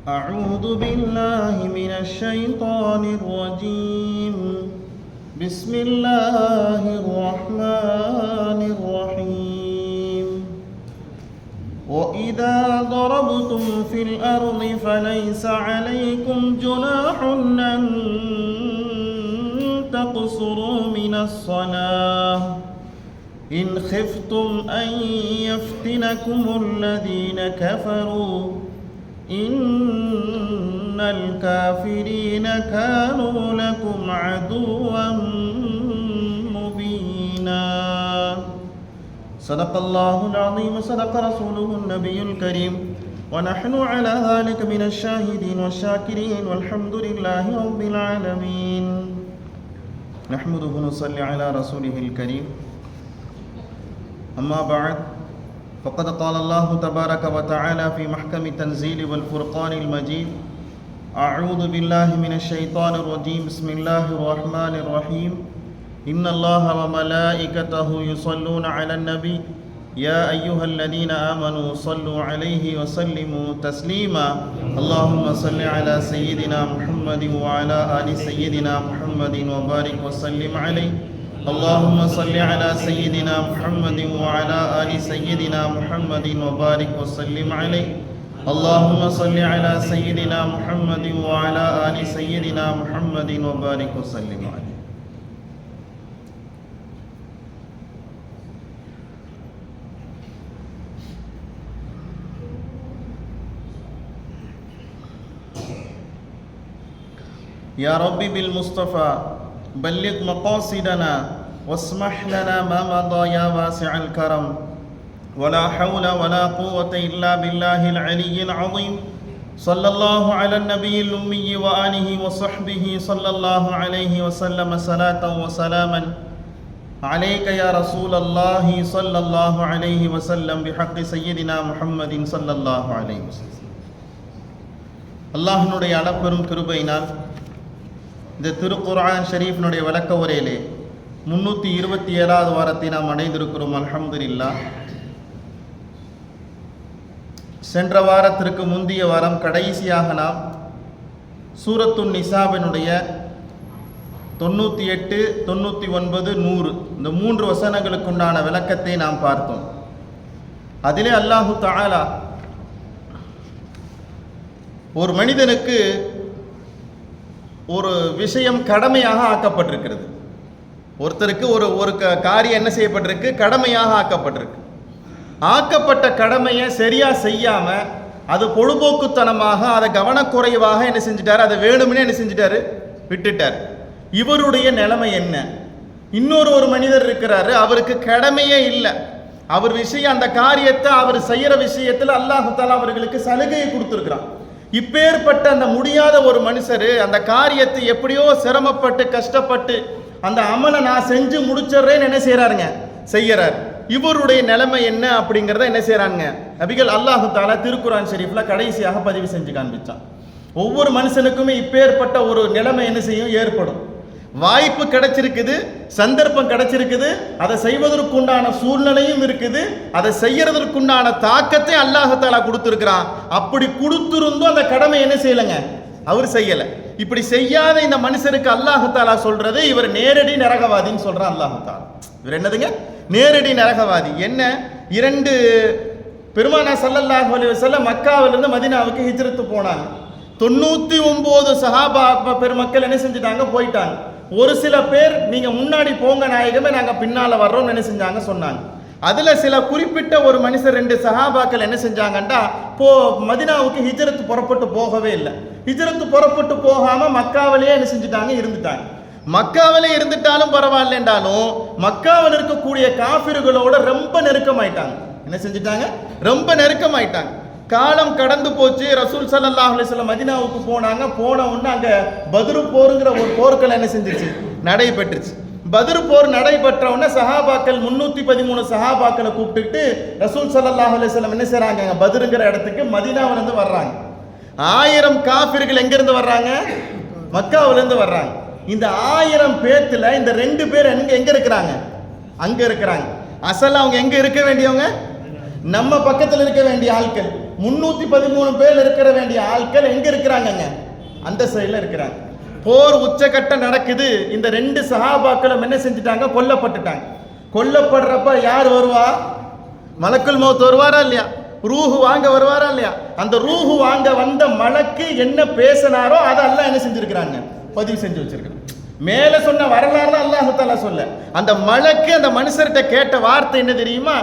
أعوذ بالله من الشيطان الرجيم. بسم الله الرحمن الرحيم. وإذا ضربتم في الأرض فليس عليكم جناح أن تقصروا من الصلاة إن خفتم أن يفتنكم الذين كفروا إن الكافرين كانوا لكم عدوا مبينا. صدق الله العظيم صدق رسوله النبي الكريم ونحن على ذلك من الشاهدين والشاكرين والحمد لله رب العالمين. نحمده ونصلي على رسوله الكريم. أما بعد فقد قال الله تبارك وتعالى في محكم التنزيل والفرقان المجيد: أعوذ بالله من الشيطان الرجيم. بسم الله الرحمن الرحيم. إن الله وملائكته يصلون على النبي يا أيها الذين آمنوا صلوا عليه وسلموا تسليما. اللهم صل على سيدنا محمد وعلى آل سيدنا محمد وبارك وسلم عليه. اللهم صل على سيدنا محمد وعلى آل سيدنا محمد وبارك وسلم عليه. اللهم صل على سيدنا محمد وعلى آل سيدنا محمد وبارك وسلم عليه. يا ربي بالمصطفى بلغ مقاصدنا واسمح لنا ما مضى يا واسع الكرم. ولا حول ولا قوة إلا بالله العلي العظيم. صلى الله على النبي الأمي وآله وصحبه صلى الله عليه وسلم صلاة وسلاما عليك يا رسول الله صلى الله عليه وسلم بحق سيدنا محمد صلى الله عليه وسلم. அல்லாஹ்வுடைய அளப்பெரும் கிருபையினால் இந்த திருக்குர்ஆன் ஷரீஃபினுடைய விளக்க உரையிலே 327வது வாரத்தை நாம் அடைந்திருக்கிறோம். அல்ஹம்துலில்லாஹ். சென்ற வாரத்திற்கு முந்தைய வாரம் கடைசியாக நாம் சூரத்துன் நிசாவினுடைய 98, 99, 100 இந்த 3 வசனங்களுக்குண்டான விளக்கத்தை நாம் பார்த்தோம். அதிலே அல்லாஹு தஆலா ஒரு மனிதனுக்கு ஒரு விஷயம் கடமையாக ஆக்கப்பட்டிருக்கிறது. ஒருத்தருக்கு ஒரு காரியம் என்ன செய்யப்பட்டிருக்கு? கடமையாக ஆக்கப்பட்டிருக்கு. ஆக்கப்பட்ட கடமையை சரியா செய்யாம அது பொழுதுபோக்குத்தனமாக அதை கவனக்குறைவாக என்ன செஞ்சிட்டாரு? அதை வேணும்னே என்ன செஞ்சிட்டாரு? விட்டுட்டார். இவருடைய நிலைமை என்ன? இன்னொரு மனிதர் இருக்கிறாரு, அவருக்கு கடமையே இல்லை. அவர் விஷயம் அந்த காரியத்தை அவர் செய்யற விஷயத்தில் அல்லாஹ் தஆலா அவர்களுக்கு சலுகையை கொடுத்துருக்கிறான். இப்பேற்பட்ட அந்த முடியாத ஒரு மனுஷரு அந்த காரியத்தை எப்படியோ சிரமப்பட்டு கஷ்டப்பட்டு அந்த அமலை நான் செஞ்சு முடிச்சிடுறேன்னு என்ன செய்யறாருங்க? செய்யறாரு. இவருடைய நிலைமை என்ன அப்படிங்கிறத என்ன செய்யறாங்க நபிகள் அல்லாஹ் தஆலா திருக்குர்ஆன் ஷரீஃப்ல கடைசியாக பதிவு செஞ்சு காண்பிச்சான். ஒவ்வொரு மனுஷனுக்குமே இப்பேற்பட்ட ஒரு நிலைமை என்ன செய்யும்? ஏற்படும். வாய்ப்பு கிடைச்சிருக்குது, சந்தர்ப்பம் கிடைச்சிருக்குது, அதை செய்வதற்குண்டான சூழ்நிலையும் இருக்குது, அதை செய்யறதற்குண்டான தாக்கத்தை அல்லாஹ் தஆலா கொடுத்துருக்கிறான். அப்படி கொடுத்துருந்தும் அந்த கடமை என்ன செய்யலைங்க? அவர் செய்யல. இப்படி செய்யாத இந்த மனுஷருக்கு அல்லாஹ் தஆலா சொல்றது இவர் நேரடி நரகவாதின்னு சொல்றான். அல்லாஹ் தஆலா இவர் என்னதுங்க? நேரடி நரகவாதி. என்ன? 2 பெருமானார் ஸல்லல்லாஹு அலைஹி வஸல்லம் மக்காவிலிருந்து மதீனாவுக்கு ஹிஜ்ரத் போனாங்க. 99 சஹாபா பெருமக்கள் என்ன செஞ்சிட்டாங்க? போயிட்டாங்க. ஒரு சில பேர் நீங்க முன்னாடி போங்க நாயகமே, நாங்க பின்னால வர்றோம் என்ன செஞ்சாங்க? சொன்னாங்க. அதுல சில குறிப்பிட்ட ஒரு மனுஷர் 2 சஹாபாக்கள் என்ன செஞ்சாங்கன்னா மதீனாவுக்கு ஹிஜ்ரத் புறப்பட்டு போகவே இல்லை. ஹிஜ்ரத் புறப்பட்டு போகாம மக்காவிலேயே என்ன செஞ்சிட்டாங்க? இருந்துட்டாங்க. மக்காவிலே இருந்துட்டாலும் பரவாயில்ல என்றாலும் மக்காவில் இருக்கக்கூடிய காஃபிர்களோட ரொம்ப நெருக்கமாயிட்டாங்க. என்ன செஞ்சிட்டாங்க? ரொம்ப நெருக்கமாயிட்டாங்க. காலம் கடந்து போச்சு. ரசூல் ஸல்லல்லாஹு அலைஹி வஸல்லம் மதீனாவுக்கு போனாங்க. போன உடனே அங்க பத்ரு போருங்கிற ஒரு போர்க்கள் என்ன செஞ்சிச்சு? நடைபெற்றுச்சு. பத்ரு போர் நடைபெற்ற உடனே சஹாபாக்கள் 313 சஹாபாக்களை கூப்பிட்டுட்டு ரசூல் ஸல்லல்லாஹு அலைஹி வஸல்லம் என்ன செய்றாங்க? பத்ருங்கிற இடத்துக்கு மதீனாவில இருந்து வர்றாங்க. 1000 காஃபிர்கள் எங்க இருந்து வர்றாங்க? மக்காவில இருந்து வர்றாங்க. இந்த 1000 பேத்துல இந்த 2 பேர் எங்க இருக்கிறாங்க? அங்க இருக்கிறாங்க. அசல் அவங்க எங்க இருக்க வேண்டியவங்க? நம்ம பக்கத்தில் இருக்க வேண்டிய ஆட்கள். 313 பேர் இருக்கிற வேண்டிய ஆட்கள் எங்க இருக்கிறாங்கங்க? அந்த சைடுல இருக்கிறாங்க. போர் உச்சகட்டம் நடக்குது. இந்த 2 சஹாபாக்களும் என்ன செஞ்சுட்டாங்க? கொல்லப்பட்டுட்டாங்க. கொல்லப்படுறப்ப யார் வருவா? மலக்குல் மௌத் வருவாரா இல்லையா? ரூஹு வாங்க வருவாரா இல்லையா? அந்த ரூஹு வாங்க வந்த மலக்கு என்ன பேசினாரோ அதை அல்லாஹ் என்ன செஞ்சிருக்கிறாங்க? பதிவு செஞ்சு வச்சிருக்கிறாங்க. மேல சொன்ன வரலாறு அல்லாஹ் தஆலா சொல்ல. அந்த மலக்கு அந்த மனுஷர்கிட்ட கேட்ட வார்த்தை என்ன தெரியுமா?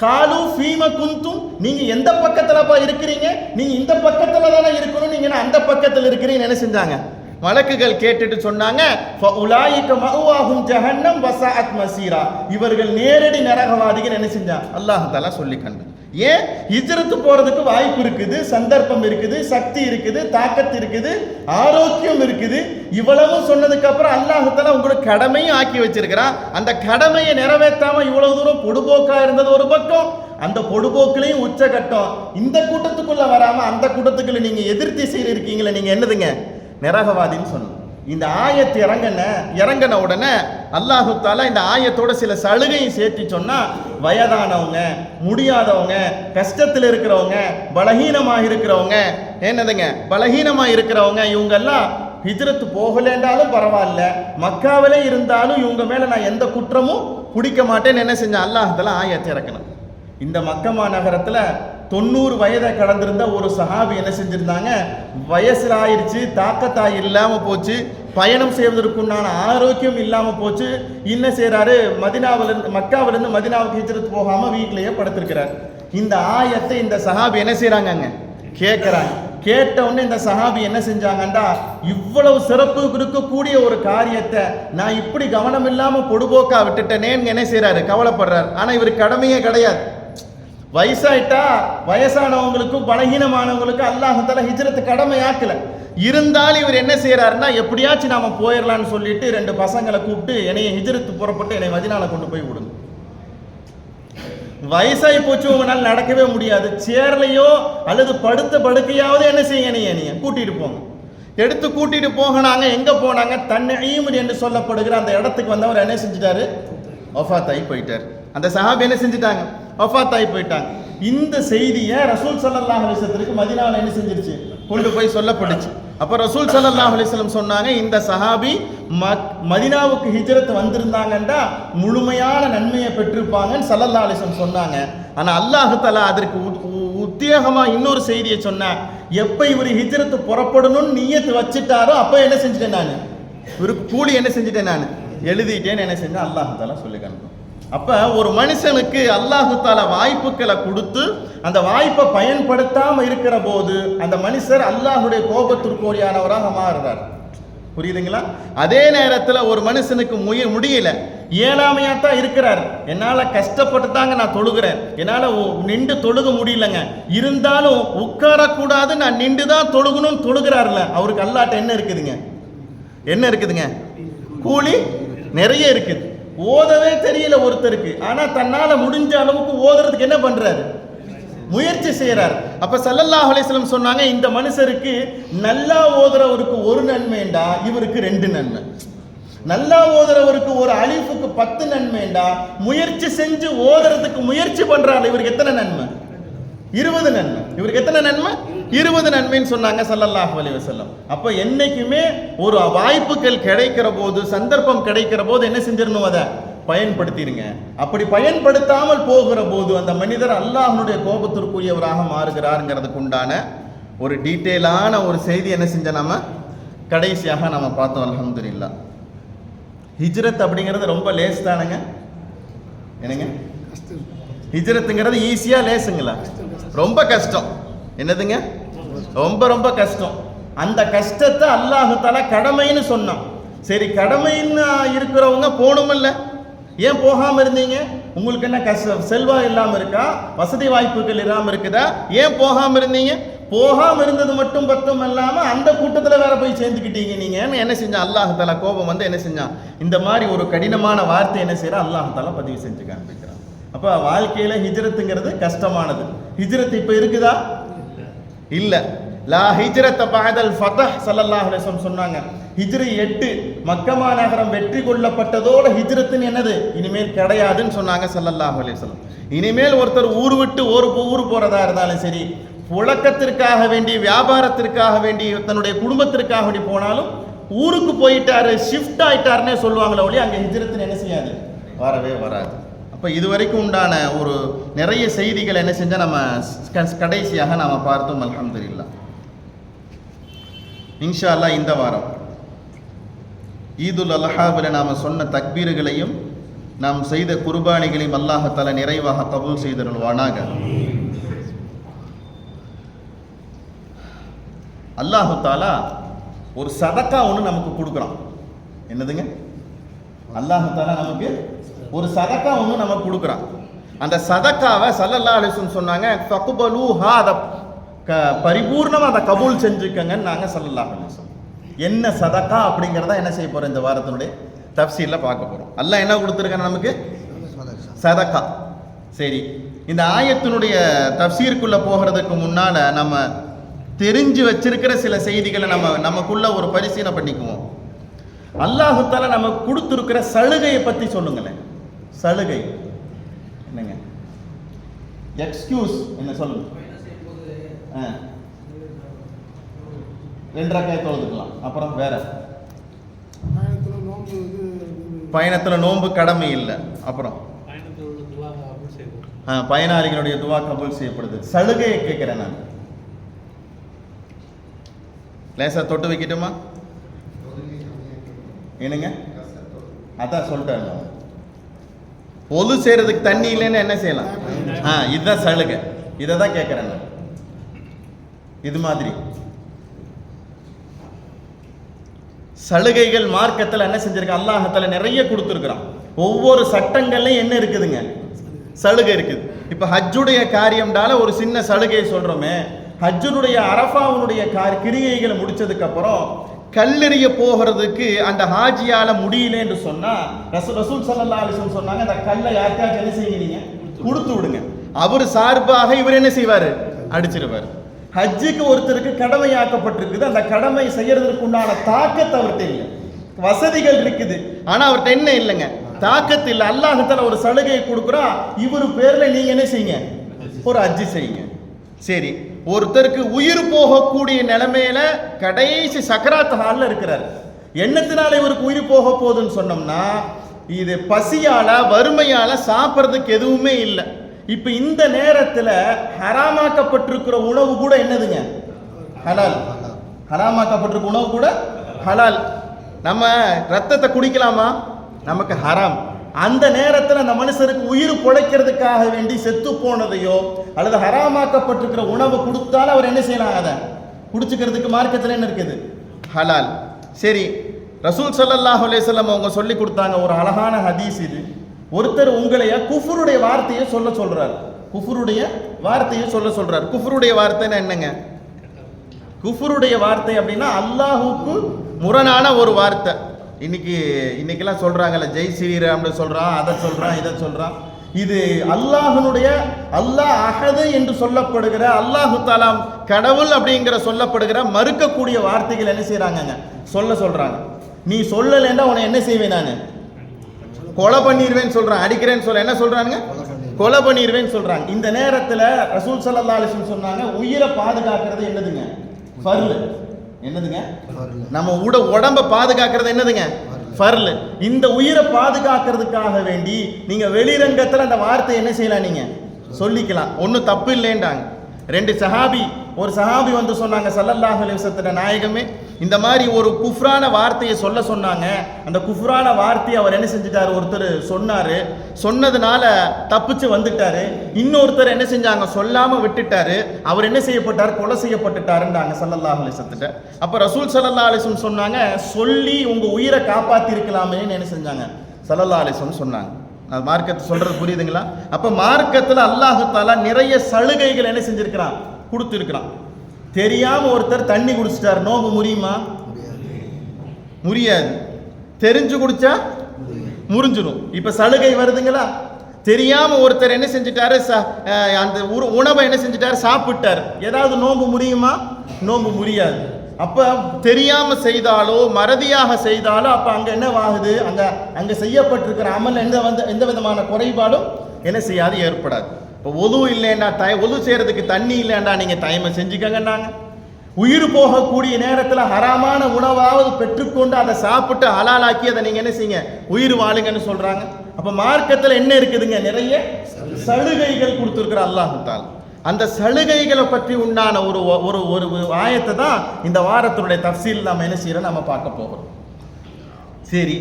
காலு ஃபீம குந்தும், நீங்க எந்த பக்கத்துலப்பா இருக்கிறீங்க? நீங்க இந்த பக்கத்துல தானே இருக்கணும், நீங்க அந்த பக்கத்துல இருக்கிறீங்க. என்ன செஞ்சாங்க? மலக்குகள் கேட்டுட்டு சொன்னாங்க, ஃபஉலாயிக மஅவாஹும் ஜஹன்னம் வஸஅத் மஸீரா, இவர்கள் நேரடி நரகவாதிகள். என்ன செஞ்சான்? அல்லாஹ் தஆலா சொல்லி கண்டு. ஏன்? ஹிஜ்ரத் போறதுக்கு வாய்ப்பு இருக்குது, சந்தர்ப்பம் இருக்குது, சக்தி இருக்குது, தாக்கத்து இருக்குது, ஆரோக்கியம் இருக்குது. இவ்வளவு சொன்னதுக்கு அப்புறம் அல்லாஹ் தஆலா உங்களுக்கு கடமையும் ஆக்கி வச்சிருக்கிறான். அந்த கடமையை நிறைவேற்றாம இவ்வளவு தூரம் பொடுபோக்கா இருந்தது ஒரு பக்கம். அந்த பொடுபோக்குலையும் உச்சகட்டம். இந்த கூட்டத்துக்குள்ள வராம அந்த கூட்டத்துக்குள்ள நீங்க எதிர் திசையில் இருக்கீங்களே, நீங்க என்னதுங்க? நரகவாதின்னு சொன்னோம். இந்த ஆயத்து இறங்கின உடனே அல்லாஹு தஆலா இந்த ஆயத்தோட சில சலுகையும் சேர்த்து சொன்னா, வயதானவங்க, முடியாதவங்க, கஷ்டத்தில் இருக்கிறவங்க, பலகீனமாக இருக்கிறவங்க, என்னதுங்க பலகீனமாக இருக்கிறவங்க, இவங்க எல்லாம் ஹிஜ்ரத் போகலேண்டாலும் பரவாயில்ல, மக்காவிலே இருந்தாலும் இவங்க மேல நான் எந்த குற்றமும் பிடிக்க மாட்டேன்னு என்ன செஞ்சேன்? அல்லாஹ் தஆலா ஆயத்தை இறக்கணும். இந்த மக்கமா நகரத்துல 90 வயதை கடந்திருந்த ஒரு சஹாபி என்ன செஞ்சிருந்தாங்க? வயசுல ஆயிடுச்சு, தாக்கத்தாய் இல்லாம போச்சு, பயணம் செய்வதற்குண்டான ஆரோக்கியம் இல்லாம போச்சு. என்ன செய்யறாரு? மக்காவிலிருந்து மதினாவுக்கு ஹிஜ்ரத் போகாம வீட்டிலேயே படுத்திருக்கிறார். இந்த ஆயத்தை இந்த சஹாபி என்ன செய்யறாங்க? கேட்கிறாங்க. கேட்ட உடனே இந்த சஹாபி என்ன செஞ்சாங்கண்டா, இவ்வளவு சிறப்பு இருக்கக்கூடிய ஒரு காரியத்தை நான் இப்படி கவனம் இல்லாம பொடுபோக்கா விட்டுட்டேனேன்னு என்ன செய்யறாரு? கவலைப்படுறாரு. ஆனா இவர் கடமையே கிடையாது. வயசாயிட்டா வயசானவங்களுக்கும் பலகீனமானவங்களுக்கும் அல்லாஹ் தஆலா ஹிஜ்ரத் கடமையாக்கல. இருந்தாலும் இவர் என்ன செய்யறாருன்னா, எப்படியாச்சும் நாம போயிடலான்னு சொல்லிட்டு 2 பசங்களை கூப்பிட்டு என்னைய ஹிஜ்ரத் புறப்பட்டு என்னை மதீனால கொண்டு போய் விடுங்க. வயசாகி போச்சு, உங்களால் நடக்கவே முடியாது, சேர்லையோ அல்லது படுத்த படுக்கையாவது என்ன செய்யுங்க, நீங்க கூட்டிட்டு போங்க. எடுத்து கூட்டிட்டு போகனாங்க. எங்க போனாங்க? தன்ஈம் என்று சொல்லப்படுகிற அந்த இடத்துக்கு வந்தவர் என்ன செஞ்சிட்டாரு? வஃபாத் ஆகி போயிட்டார். அந்த சஹாபி என்ன செஞ்சிட்டாங்க? வஃபாத் ஆகி போயிட்டாங்க. இந்த செய்தியை ரசூல் ஸல்லல்லாஹு அலைஹி வஸல்லம் மதீனாவுல என்ன செஞ்சிருச்சு? கொண்டு போய் சொல்லப்பட்டுச்சு. அப்ப ரசூல் ஸல்லல்லாஹு அலைஹி வஸல்லம் சொன்னாங்க, இந்த சஹாபி மதீனாவுக்கு ஹிஜ்ரத் வந்திருந்தாங்கன்னா முழுமையான நன்மையை பெற்றிருப்பாங்கன்னு ஸல்லல்லாஹு அலைஹி வஸல்லம் சொன்னாங்க. ஆனா அல்லாஹ் தஆலா அதற்கு உத்தியோகமா இன்னொரு செய்தியை சொன்னா, எப்ப இவர் ஹிஜ்ரத் புறப்படணும்னு நியத்து வச்சுட்டாரோ அப்ப என்ன செஞ்சுட்டேன் நான்? இவருக்கு கூலி என்ன செஞ்சுட்டேன்? நான் எழுதிட்டேன்னு என்ன செஞ்சேன்? அல்லாஹ் தஆலா சொல்லி காண்போம். அப்ப ஒரு மனுஷனுக்கு அல்லாஹ் தஆலா வாய்ப்புகளை கொடுத்து அந்த வாய்ப்பை பயன்படுத்தாம இருக்கிற போது அந்த மனுஷர் அல்லாஹ்வுடைய கோபத்திற்குரியானவராக மாறுறார். புரியுதுங்களா? அதே நேரத்தில் ஒரு மனுஷனுக்கு முடியல, இயலாமையா தான் இருக்கிறார். என்னால கஷ்டப்பட்டு தாங்க நான் தொழுகிறேன், என்னால நின்று தொழுக முடியலங்க, இருந்தாலும் உட்காரக்கூடாது, நான் நின்று தான் தொழுகணும்னு தொழுகிறார்ல, அவருக்கு அல்லாஹ்ட்ட என்ன இருக்குதுங்க? என்ன இருக்குதுங்க? கூலி நிறைய இருக்குது. ஓதவே தெரியல ஒருத்தருக்கு, ஆனா தன்னால முடிஞ்ச அளவுக்கு ஓதுறதுக்கு என்ன பண்றாரு? முயற்சி செய்யறார். அப்ப ஸல்லல்லாஹு அலைஹி வஸல்லம் சொன்னாங்க, இந்த மனுஷருக்கு நல்லா ஓதுறவருக்கு ஒரு நன்மைண்டா இவருக்கு 2 நன்மை, நல்லா ஓதுறவருக்கு ஒரு அலிஃபுக்கு 10 நன்மைண்டா முயற்சி செஞ்சு ஓதுறதுக்கு முயற்சி பண்றாரு இவருக்கு எத்தனை நன்மை? 20 நன்மை. இவருக்கு எத்தனை நன்மை? 20 நன்மைன்னு சொன்னாங்க ஸல்லல்லாஹு அலைஹி வஸல்லம். அப்ப என்னைக்குமே ஒரு வாய்ப்புகள் கிடைக்கிற போது, சந்தர்ப்பம் கிடைக்கிற போது என்ன செஞ்சிடணும்? அதை பயன்படுத்திடுங்க. அப்படி பயன்படுத்தாமல் போகிற போது அந்த மனிதர் அல்லாஹ்வுடைய கோபத்திற்குரியவராக மாறுகிறாருங்கிறதுக்கு உண்டான ஒரு டீட்டெயிலான ஒரு செய்தி என்ன செஞ்ச நம்ம கடைசியாக நம்ம பார்த்தோம். அல்ஹம்துலில்லாஹ். ஹிஜ்ரத் அப்படிங்கிறது ரொம்ப லேஸ் தானுங்க. என்னங்க ஹிஜ்ரத்துங்கிறது ஈஸியா லேசுங்களா? ரொம்ப கஷ்டம். என்னதுங்க? ரொம்ப ரொம்ப கஷ்டம். அந்த கஷ்டத்தை அல்லாஹ் தஆலா கடமைன்னு சொன்னான். சரி, கடமைன்னு இருக்கிறவங்க போகணுமில்ல, ஏன் போகாம இருந்தீங்க? உங்களுக்கு என்ன கஷ்டம்? செல்வம் இல்லாம இருக்கா? வசதி வாய்ப்புகள் இல்லாம இருக்குதா? ஏன் போகாம இருந்தீங்க? போகாம இருந்தது மட்டும் பத்தும் இல்லாம அந்த கூட்டத்தில் வேற போய் சேர்ந்துக்கிட்டீங்க நீங்க. என்ன செஞ்சான்? அல்லாஹ் தஆலா கோபம் வந்து என்ன செஞ்சான்? இந்த மாதிரி ஒரு கடினமான வார்த்தை என்ன செய்யறான்? அல்லாஹ் தஆலா பதிவு செஞ்சு காண்பிக்கிறான். அப்ப வாழ்க்கையில ஹிஜ்ரத்துங்கிறது கஷ்டமானது. ஹிஜ்ரத் இப்ப இருக்குதா? இல்ல. லா ஹிஜ்ரத் பஅதல் ஃபத்ஹ் ஸல்லல்லாஹு அலைஹி வஸல்லம் சொன்னாங்க. ஹிஜ்ரி 8 மக்கமா நகரம் வெற்றி கொள்ளப்பட்டதோட ஹிஜ்ரத்துன்னு என்னது இனிமேல் கிடையாதுன்னு சொன்னாங்க ஸல்லல்லாஹு அலைஹி வஸல்லம். இனிமேல் ஒருத்தர் ஊர் விட்டு ஊர் போறதா இருந்தாலும் சரி, புழக்கத்திற்காக வேண்டி, வியாபாரத்திற்காக வேண்டி, தன்னுடைய குடும்பத்திற்காக வேண்டி போனாலும் ஊருக்கு போயிட்டாரு, ஷிஃப்ட் ஆயிட்டாருன்னே சொல்லுவாங்களே ஒழிய அங்கே ஹிஜ்ரத்துன்னு என்ன செய்யாது, வரவே வராது. அப்போ இதுவரைக்கும் உண்டான ஒரு நிறைய செய்திகள் என்ன செஞ்சால் நம்ம கடைசியாக நாம் பார்த்தோம். அல்ஹம்துலில்லாஹ். இன்ஷா அல்லாஹ் இந்த வாரம் ஈதுல் அல்ஹாவில் நாம் சொன்ன தக்பீர்களையும் நாம் செய்த குர்பானிகளையும் அல்லாஹ் தஆலா நிறைவாக கபூல் செய்தருள்வானாக. அல்லாஹ் தஆலா ஒரு சதக்கா ஒன்று நமக்கு கொடுக்குறான். என்னதுங்க? அல்லாஹ் தஆலா நமக்கு ஒரு சதக்கா ஒன்று நமக்கு கொடுக்குறான். அந்த சதக்காவை ஸல்லல்லாஹு அலைஹி வஸல்லம் சொன்னாங்க, ஃபக்பலூஹா, அதை பரிபூர்ணமாக அதை கபூல் செஞ்சுக்கங்கன்னு நாங்கள் ஸல்லல்லாஹு அலைஹி வஸல்லம். என்ன சதக்கா அப்படிங்கிறத என்ன செய்ய போகிறோம், இந்த வாரத்தினுடைய தஃப்சீரில் பார்க்க போகிறோம். அல்லாஹ் என்ன கொடுத்துருக்காங்க நமக்கு? சதக்கா. சரி, இந்த ஆயத்தினுடைய தஃப்சீருக்குள்ளே போகிறதுக்கு முன்னால் நம்ம தெரிஞ்சு வச்சிருக்கிற சில செய்திகளை நமக்குள்ள ஒரு பரிசீலனை பண்ணிக்குவோம். அல்லாஹ் தஆலா நமக்கு கொடுத்துருக்கிற சலுகையை பற்றி சொல்லுங்களேன். சலுகை என்னங்க? எக்ஸ்கியூஸ் என்ன சொல்லுங்க? 2 ரக்காத் தொழுதுக்கலாம். அப்புறம் வேற பயணத்தில் நோன்பு கடமை இல்லை. அப்புறம் பயனாளிகளுடைய துவா கபூல் செய்யப்படுது. சலுகையை கேட்கிறேன் நான். லேசா தொட்டு வைக்கட்டுமா? என்னங்க? அதான் சொல்லிட்டேன். பொது செய்யறதுக்கு தண்ணி இல்லைன்னு என்ன செய்யலாம்? இதுதான் சலுகை. இதை தான் கேட்கிறேன் நான். இது மாதிரி சலுகைகள் மார்க்கத்தில் என்ன செஞ்சிருக்கான்? அல்லாஹ் தஆலா நிறைய கொடுத்துருக்குறான். ஒவ்வொரு சட்டங்கள்லையும் என்ன இருக்குதுங்க? சலுகை இருக்குது. இப்போ ஹஜ்ஜுடைய காரியம்டால ஒரு சின்ன சலுகையை சொல்றோமே, ஹஜ்ஜுடைய அரஃபாவுடைய கிரிகைகளை முடிச்சதுக்கு அப்புறம் கல்லெறிய போகிறதுக்கு அந்த ஹாஜியால முடியல என்று சொன்னா ரசூல் ஸல்லல்லாஹு அலைஹி வஸல்லம் சொன்னாங்க, அந்த கல்லை யாருக்காச்சும் என்ன செய்யுங்க, கொடுத்து விடுங்க. அவர் சார்பாக இவர் என்ன செய்வாரு? அடிச்சிருவார். ஹஜ்ஜுக்கு ஒருத்தருக்கு கடமையாக்கப்பட்டிருக்குது. அந்த கடமை செய்யறதுக்கு உண்டான தாக்கத்தை அவர்கிட்ட இல்லை. வசதிகள் இருக்குது, ஆனா அவர்கிட்ட என்ன இல்லைங்க? தாக்கத்து இல்லை. அல்லாஹ் தஆலா ஒரு சலுகையை கொடுக்குறா, இவர் பேர்ல நீங்க என்ன செய்யுங்க? ஒரு ஹஜ்ஜு செய்யுங்க. சரி, ஒருத்தருக்கு உயிர் போகக்கூடிய நிலைமையில கடைசி சக்கராத் ஹால்ல இருக்கிறார். எண்ணத்தினால இவருக்கு உயிர் போக போகுதுன்னு சொன்னோம்னா, இது பசியால வறுமையால சாப்பிட்றதுக்கு எதுவுமே இல்லை. இப்ப இந்த நேரத்தில் ஹராமாக்கப்பட்டிருக்கிற உணவு கூட என்னதுங்க? ஹலால். ஹராமாக்கப்பட்டிருக்க உணவு கூட ஹலால். நம்ம ரத்தத்தை குடிக்கலாமா? நமக்கு ஹராம். அந்த நேரத்தில் அந்த மனுஷருக்கு உயிர் பிழைக்கிறதுக்காக வேண்டி செத்து போனதையோ அல்லது ஹராமாக்கப்பட்டிருக்கிற உணவு கொடுத்தாலும் அவர் என்ன செய்யலாம்? அதை குடிச்சுக்கிறதுக்கு மார்க்கத்தில் என்ன இருக்குது? ஹலால். சரி, ரசூல் ஸல்லல்லாஹு அலைஹி வஸல்லம் அவங்க சொல்லி கொடுத்தாங்க ஒரு அழகான ஹதீஸ் இது. ஒருத்தர் உங்களைய குஃபருடைய வார்த்தையை சொல்றார். குஃபருடைய வார்த்தையை சொல்றார். குஃபருடைய வார்த்தைன்னா என்னங்க? குஃபருடைய வார்த்தை அப்படின்னா அல்லாஹுக்கு முரணான ஒரு வார்த்தை. இன்னைக்கெல்லாம் சொல்றாங்கல்ல, ஜெய் ஸ்ரீராம்னு சொல்றான், அதை சொல்றான், இதை சொல்றான். இது அல்லாஹ் அஹது என்று சொல்லப்படுகிற, அல்லாஹு தஆலா கடவுள் அப்படிங்கிற சொல்லப்படுகிற மறுக்கக்கூடிய வார்த்தைகள் என்ன செய்யறாங்க? சொல்றாங்க. நீ சொல்லலைன்னா உன்னை என்ன செய்வேன்? நான் கொலை பண்ணிடுவேன் சொல்றான். அடிக்கிறேன்னு சொல்ல என்ன சொல்றாங்க? கொலை பண்ணிடுவேன் சொல்றாங்க. இந்த நேரத்தில் ரசூல் ஸல்லல்லாஹு அலைஹி வஸல்லம் சொன்னாங்க, உயிரை பாதுகாக்கிறது என்னதுங்க? ஃபர்ல். என்னதுங்க? நம்ம உடம்ப பாதுகாக்கிறது என்னதுங்க? ஃபர்ல். இந்த உயிரை பாதுகாக்கிறதுக்காக வேண்டி நீங்க வெளிரங்கத்தில் அந்த வார்த்தை என்ன செய்யலாம்? நீங்க சொல்லிக்கலாம், ஒன்றும் தப்பு இல்லைன்றாங்க. ஒரு சஹாபி வந்து சொன்னாங்க, ஸல்லல்லாஹு அலைஹி வஸல்லம் நாயகமே, இந்த மாதிரி ஒரு குஃப்ரான வார்த்தையை சொன்னாங்க. அந்த குஃப்ரான வார்த்தையை அவர் என்ன செஞ்சிட்டாரு? ஒருத்தர் சொன்னதுனால தப்பிச்சு வந்துட்டாரு. இன்னொருத்தர் என்ன செஞ்சாங்க? சொல்லாம விட்டுட்டாரு. அவர் என்ன செய்யப்பட்டார்? கொலை செய்யப்பட்டுட்டாருன்றாங்க ஸல்லல்லாஹு அலைஹி வஸல்லம். அப்ப ரசூல் ஸல்லல்லாஹு அலைஹி வஸல்லம் சொன்னாங்க, சொல்லி உங்க உயிரை காப்பாத்தி இருக்கலாமேன்னு என்ன செஞ்சாங்க? ஸல்லல்லாஹு அலைஹி வஸல்லம் சொன்னாங்க. அது மார்க்கத்தை சொல்றது புரியுதுங்களா? அப்ப மார்க்கத்தில் அல்லாஹ் தஆலா நிறைய சலுகைகள் என்ன செஞ்சிருக்கிறான்? கொடுத்துருக்கிறான். தெரியாம ஒருத்தர் தண்ணி குடிச்சிட்டார், நோம்பு முறியுமா? முறியாது. தெரிஞ்சு குடிச்சா முறிஞ்சிடும். இப்ப சலுகை வருதுங்களா? தெரியாம ஒருத்தர் என்ன செஞ்சிட்டாரு? அந்த உணவை என்ன செஞ்சிட்டாரு? சாப்பிட்டார். ஏதாவது நோம்பு முறியுமா? நோம்பு முறியாது. அப்ப தெரியாம செய்தாலோ மறதியாக செய்தாலோ அப்ப அங்க என்ன ஆகுது? அங்க செய்யப்பட்டிருக்கிற அமல் எந்த விதமான குறைபாடும் என்ன செய்யாது? ஏற்படாது. இப்போ ஒது இல்லைன்னா ஒது செய்யறதுக்கு தண்ணி இல்லைன்னா நீங்க தயமை செஞ்சுக்கங்கன்னாங்க. உயிர் போகக்கூடிய நேரத்தில் ஹராமான உணவாவது பெற்றுக்கொண்டு அதை சாப்பிட்டு ஹலாலாக்கி அதை நீங்க என்ன செய்யுங்க, உயிர் வாழுங்கன்னு சொல்றாங்க. அப்ப மார்க்கத்தில் என்ன இருக்குதுங்க, நிறைய சலுகைகள் கொடுத்துருக்கிற அல்லாஹ் தஆலா. அந்த சலுகைகளை பற்றி உண்டான ஒரு ஒரு ஒரு ஆயத்தை தான் இந்த வாரத்தினுடைய தஃசீல் நாம என்ன செய்யறோம், நம்ம பார்க்க போகிறோம். சரி,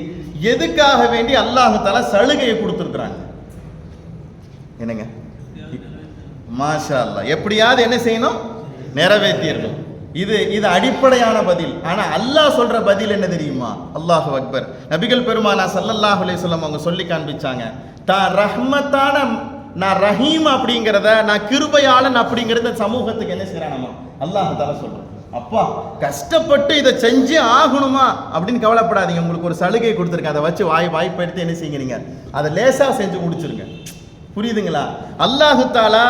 எதுக்காக வேண்டி அல்லாஹ் தஆலா சலுகையை கொடுத்துருக்குறாங்க என்னங்க? மாஷா அல்லாஹ், எப்படியாவது என்ன செய்யணும், நிறைவேற்றிடணும். இது அடிப்படையான பதில். ஆனா அல்லாஹ் சொல்ற பதில் என்ன தெரியுமா? அல்லாஹு அக்பர். நபிகள் பெருமானா ஸல்லல்லாஹு அலைஹி வஸல்லம் அவங்க சொல்லி காண்பிச்சாங்க, தான் ரஹ்மத்தான நான் ரஹீம் அப்படிங்கிறத, நான் கிருபையாளன் அப்படிங்கிறத சமூகத்துக்கு என்ன செய்யறான் அல்லாஹ் தஆலா சொல்றேன். அப்பா கஷ்டப்பட்டு இதை செஞ்சு ஆகணுமா அப்படின்னு கவலைப்படாதீங்க, உங்களுக்கு ஒரு சலுகை கொடுத்துருக்கேன், அதை வச்சு வாய்ப்பெடுத்து என்ன செய்யுங்க, அதை லேசா செஞ்சு குடிச்சிருங்க. புரியுதுங்களா? அல்லாஹு தஆலா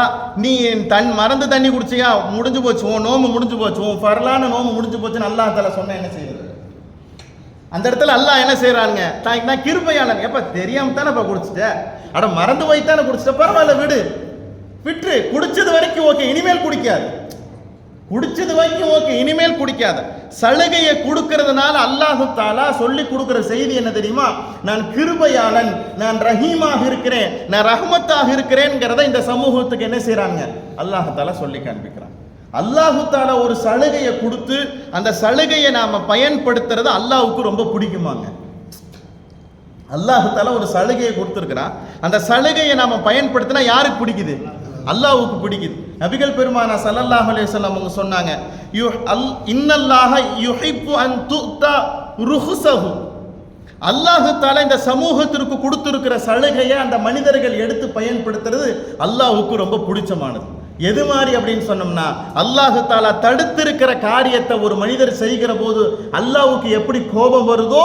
நீ தன் மறந்து தண்ணி குடிச்சியா, முடிஞ்சு போச்சு, உன் நோம்பு முடிஞ்சு போச்சு, உன் ஃபர்லான நோம்பு முடிஞ்சு போச்சுன்னு அல்லாஹ் தஆலா சொன்னா என்ன செய்யுது? அந்த இடத்துல அல்லாஹ் என்ன செய்யறாங்க, நான் கிருபையாளன், எப்ப தெரியாம தானே குடிச்சிட்ட, அட மறந்து போய் தானே குடிச்சிட்ட, பரவாயில்ல விட்டு குடிச்சது வரைக்கும் ஓகே, இனிமேல் குடிக்காது, குடிச்சது வரைக்கும் ஓகே, இனிமேல் குடிக்காத. சலுகையை கொடுக்கிறதுனால அல்லாஹு தஆலா சொல்லி கொடுக்கிற செய்தி என்ன தெரியுமா? நான் கிருபையாளன், நான் ரஹீமாக இருக்கிறேன், நான் ரஹ்மத்தாக இருக்கிறேன்ங்கிறத இந்த சமூகத்துக்கு என்ன செய்யறாங்க, அல்லாஹு தஆலா சொல்லி காண்பிக்கிறான். அல்லாஹு தஆலா ஒரு சலுகையை கொடுத்து அந்த சலுகையை நாம பயன்படுத்துறது அல்லாஹ்வுக்கு ரொம்ப பிடிக்குமாங்க. அல்லாஹு தஆலா ஒரு சலுகையை கொடுத்துருக்கிறான், அந்த சலுகையை நாம பயன்படுத்தினா யாருக்கு பிடிக்குது? அல்லாஹ்வுக்கு பிடிக்குது. நபிகள் பெருமானா ஸல்லல்லாஹு அலைஹி வஸல்லம் அவங்க சொன்னாங்க, இன்னல்லாஹ யுஹிப்பு அன் துஅதா ருஹ்ஸஹு. அல்லாஹு தஆலா இந்த சமூகத்திற்கு கொடுத்திருக்கிற சலுகையை அந்த மனிதர்கள் எடுத்து பயன்படுத்துறது அல்லாஹ்வுக்கு ரொம்ப பிடிச்சமானது. எது மாதிரி அப்படின்னு சொன்னோம்னா, அல்லாஹு தஆலா தடுத்திருக்கிற காரியத்தை ஒரு மனிதர் செய்கிற போது அல்லாஹ்வுக்கு எப்படி கோபம் வருதோ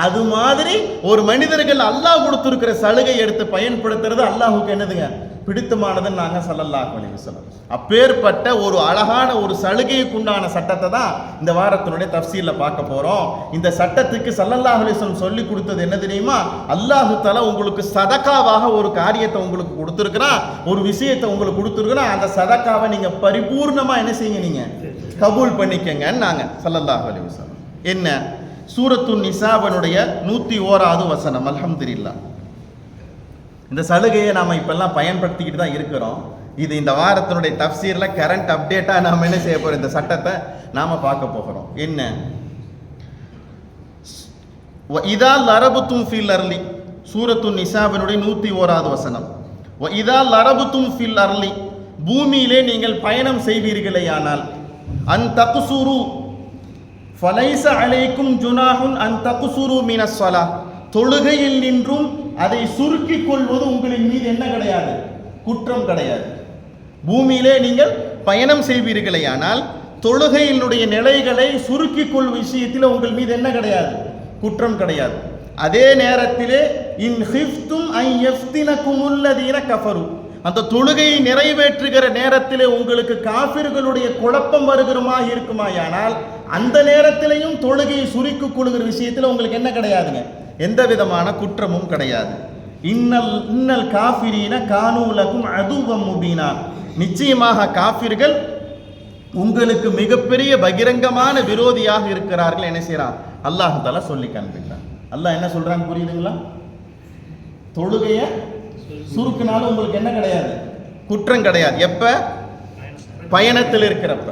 அது மாதிரி ஒரு மனிதர்கள் அல்லாஹ் கொடுத்திருக்கிற சலுகை எடுத்து பயன்படுத்துறது அல்லாஹ்வுக்கு என்னதுங்க, பிடித்தமானதுன்னு நாங்கள் ஸல்லல்லாஹு அலைஹி வஸல்லம். அப்பேற்பட்ட ஒரு அழகான ஒரு சலுகைக்கு உண்டான சட்டத்தை தான் இந்த வாரத்தினுடைய தஃசீல்ல பார்க்க போறோம். இந்த சட்டத்துக்கு ஸல்லல்லாஹு அலைஹி வஸல்லம் சொல்லி கொடுத்தது என்ன தெரியுமா? அல்லாஹு தஆலா உங்களுக்கு சதகாவாக ஒரு காரியத்தை உங்களுக்கு கொடுத்துருக்கிறான், ஒரு விஷயத்தை உங்களுக்கு கொடுத்துருக்கிறான், அந்த சதகாவை நீங்க பரிபூர்ணமா என்ன செய்யுங்க, நீங்க கபூல் பண்ணிக்கங்கன்னு நாங்க ஸல்லல்லாஹு அலைஹி வஸல்லம். என்ன? சூரத்துன் நிசாவினுடைய 101வது வசனம். அல்ஹம்துலில்லாஹ். இந்த சலுகையை நாம இப்பெல்லாம் பயன்படுத்திக்கிட்டு தான் இருக்கிறோம். இது இந்த வாரத்தினுடைய தஃசீர்ல கரண்ட் அப்டேட்டா நாம என்ன செய்ய போறோம், இந்த சட்டத்தை நாம பார்க்க போகிறோம். என்ன? இதா லரபுத்தும் ஃபில் அர்லி, சூரத்துன் நிசாவினுடைய 101வது வசனம். இதா லரபுத்தும் ஃபில் அர்லி, பூமியிலே நீங்கள் பயணம் செய்வீர்களேயானால், அன் தக்சுரு ஃபலைஸ அலைக்கும் ஜுனாஹுன் அன் தக்சுரு மினஸ் ஸலாஹ், தொழுகையில் நின்றும் அதை சுருக்கிக் கொள்வது உங்களின் மீது என்ன கிடையாது, குற்றம் கிடையாது. பூமியிலே நீங்கள் பயணம் செய்வீர்களேயானால் தொழுகையினுடைய நிலைகளை சுருக்கிக் கொள் விஷயத்தில் உங்கள் மீது என்ன கிடையாது, குற்றம் கிடையாது. அதே நேரத்திலே இன் ஹிஃப்தும் ஐ யஃப்தினகுமுல்லதீன கஃபரு, அந்த தொழுகையை நிறைவேற்றுகிற நேரத்திலே உங்களுக்கு காஃபிர்களுடைய குழப்பம் வருகிறமா இருக்குமாயானால் அந்த நேரத்திலையும் தொழுகையை சுருக்கிக் கொள்கிற விஷயத்தில் உங்களுக்கு என்ன கிடையாதுங்க, எந்த விதமான குற்றமும் கிடையாது. இன்னல் காஃபிரீன கானூ லகும் அதுவம் முபீனா, நிச்சயமாக காஃபிர்கள் உங்களுக்கு மிகப்பெரிய பகிரங்கமான விரோதியாக இருக்கிறார்கள். என்ன செய்யறான் அல்லாஹ் தஆலா சொல்லி காண்பிக்கிறான். அல்லாஹ் என்ன சொல்றான் புரியுதுங்களா? தொழுகைய சுருக்கினாலும் உங்களுக்கு என்ன கிடையாது, குற்றம் கிடையாது. எப்ப? பயணத்தில் இருக்கிறப்ப.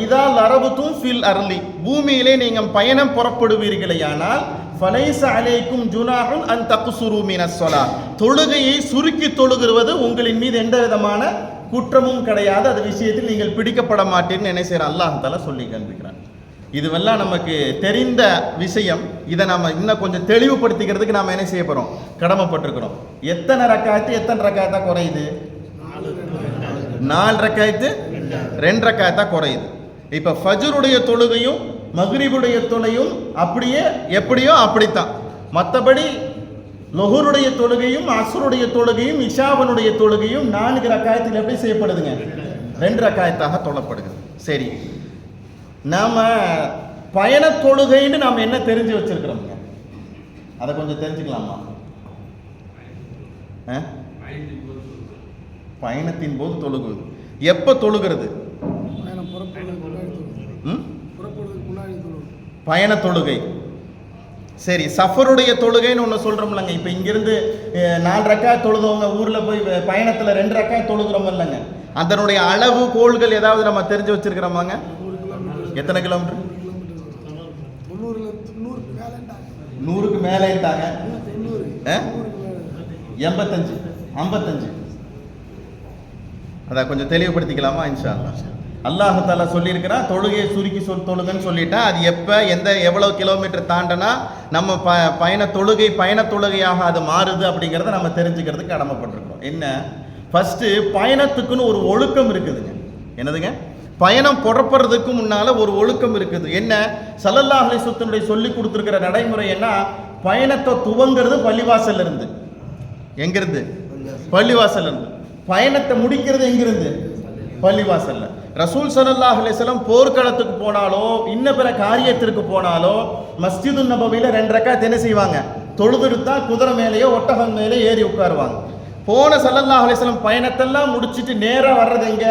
இதா லரபுத்தும் ஃபில் அர்லி, பூமியிலே நீங்கள் பயணம் புறப்படுவீர்களேயானால் ஃபலைஸ அலைக்கும் ஜுனாஹுன் அன் தக்சுரு மினஸ் ஸலாஹ், தொழுகையை சுருக்கி தொழுகிறது உங்களின் மீது எந்த விதமான குற்றமும் கிடையாது, அது விஷயத்தில் நீங்கள் பிடிக்கப்பட மாட்டீர்கள். என்ன செய்யற அல்லாஹ் தஆலா சொல்லி காண்பிக்கிறான். இதுவெல்லாம் நமக்கு தெரிந்த விஷயம். இதை நம்ம இன்னும் கொஞ்சம் தெளிவுபடுத்திக்கிறதுக்கு நாம் என்ன செய்ய போறோம், கடமைப்பட்டிருக்கிறோம். எத்தனை ரக்காயத்தா குறையுது? 4 ரக்காயத்து 2 ரக்காயத்தா குறையுது. இப்ப ஃபஜ்ருடைய தொழுகையும் மக்ரிபுடைய தொழுகையும் அப்படியே எப்படியோ அப்படித்தான். மற்றபடி லொஹருடைய தொழுகையும் அஸ்ருடைய தொழுகையும் இஷாவனுடைய தொழுகையும் 4 ரக்காயத்தில் எப்படி செய்யப்படுதுங்க, 2 ரக்காயத்தாக தொழப்படுகிறது. சரி, நாம பயண தொழுகைன்னு நாம் என்ன தெரிஞ்சு வச்சிருக்கிறோம்ங்க, அதை கொஞ்சம் தெரிஞ்சுக்கலாமா? பயணத்தின் போது தொழுகுவது. எப்போ தொழுகிறது? பயண தொழுகை. சரி, சஃபருடைய தொழுகைன்னு ஒன்று சொல்கிறோம்லங்க. இப்போ இங்கிருந்து 4 ரக்காத் தொழுதவங்க ஊரில் போய் பயணத்தில் 2 ரக்காத் தொழுகிறோம் இல்லைங்க, அதனுடைய அளவு கோள்கள் ஏதாவது நம்ம தெரிஞ்சு வச்சிருக்கிறோமாங்க? எத்தனை கிலோமீட்டர்? 100க்கு மேலேட்டாங்க. 85 55. அதை கொஞ்சம் தெளிவுபடுத்திக்கலாமா? இன்ஷா அல்லாஹ். அல்லாஹ் தஆலா சொல்லியிருக்கிறான், தொழுகையை சுருக்கி தொழுகன்னு சொல்லிட்டா அது எப்போ எவ்வளவு கிலோமீட்டர் தாண்டனா நம்ம பயண தொழுகையாக அது மாறுது அப்படிங்கிறத நம்ம தெரிஞ்சுக்கிறதுக்கு கடமைப்பட்டிருக்கோம். என்ன, ஃபர்ஸ்ட் பயணத்துக்குன்னு ஒரு ஒழுக்கம் இருக்குதுங்க. என்னதுங்க? பயணம் புறப்படுறதுக்கு முன்னால ஒரு ஒழுக்கம் இருக்குது. என்ன, ஸல்லல்லாஹு அலைஹி வஸல்லம் சொல்லி கொடுத்துருக்கிற நடைமுறை என்ன, பயணத்தை துவங்கிறது பள்ளிவாசல்ல இருந்து. எங்கிருந்து? பள்ளிவாசல்ல இருந்து. பயணத்தை முடிக்கிறது எங்கிருந்து? பள்ளிவாசல்ல. ரசூல் ஸல்லல்லாஹு அலைஹி வஸல்லம் போர்க்களத்துக்கு போனாலோ இன்ன பிற காரியத்திற்கு போனாலோ மஸ்ஜிது நபவியில 2 ரக்காத் என்ன செய்வாங்க? தொழுதுட்டு தான் குதிரை மேலேயோ ஒட்டகம் மேலே ஏறி உட்காருவாங்க. போன ஸல்லல்லாஹு அலைஹி வஸல்லம் பயணத்தெல்லாம் முடிச்சிட்டு நேரா வர்றது எங்க?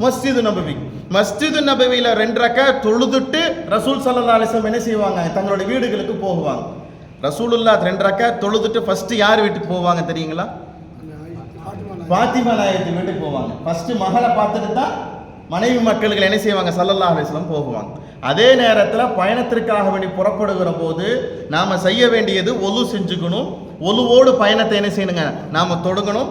மஸ்ஜிது நபவி. மஸ்ஜிது நபவியில 2 ரக்காத் தொழுதுட்டு ரசூல் ஸல்லல்லாஹு அலைஹி வஸல்லம் என்ன செய்வாங்க? தங்களுடைய வீடுகளுக்கு போவாங்க. ரசூலுல்லாஹ் 2 ரக்காத் தொழுதுட்டு ஃபர்ஸ்ட் யார் வீட்டுக்கு போவாங்க தெரியுங்களா? பாத்திமா நாயகத்து வீட்டுக்கு போவாங்க. ஃபர்ஸ்ட் மகளை பார்த்துட்டு தான் மனைவி மக்களுக்கு என்ன செய்வாங்க? ஸல்லல்லாஹு அலைஹி வஸல்லம் போவாங்க. அதே நேரத்தில் பயணத்திற்காக வேண்டி புறப்படுகிற போது நாம செய்ய வேண்டியது ஒலு செஞ்சுக்கணும். ஒலுவோடு பயணத்தை என்ன செய்யணுங்க? நாம தொடங்கணும்.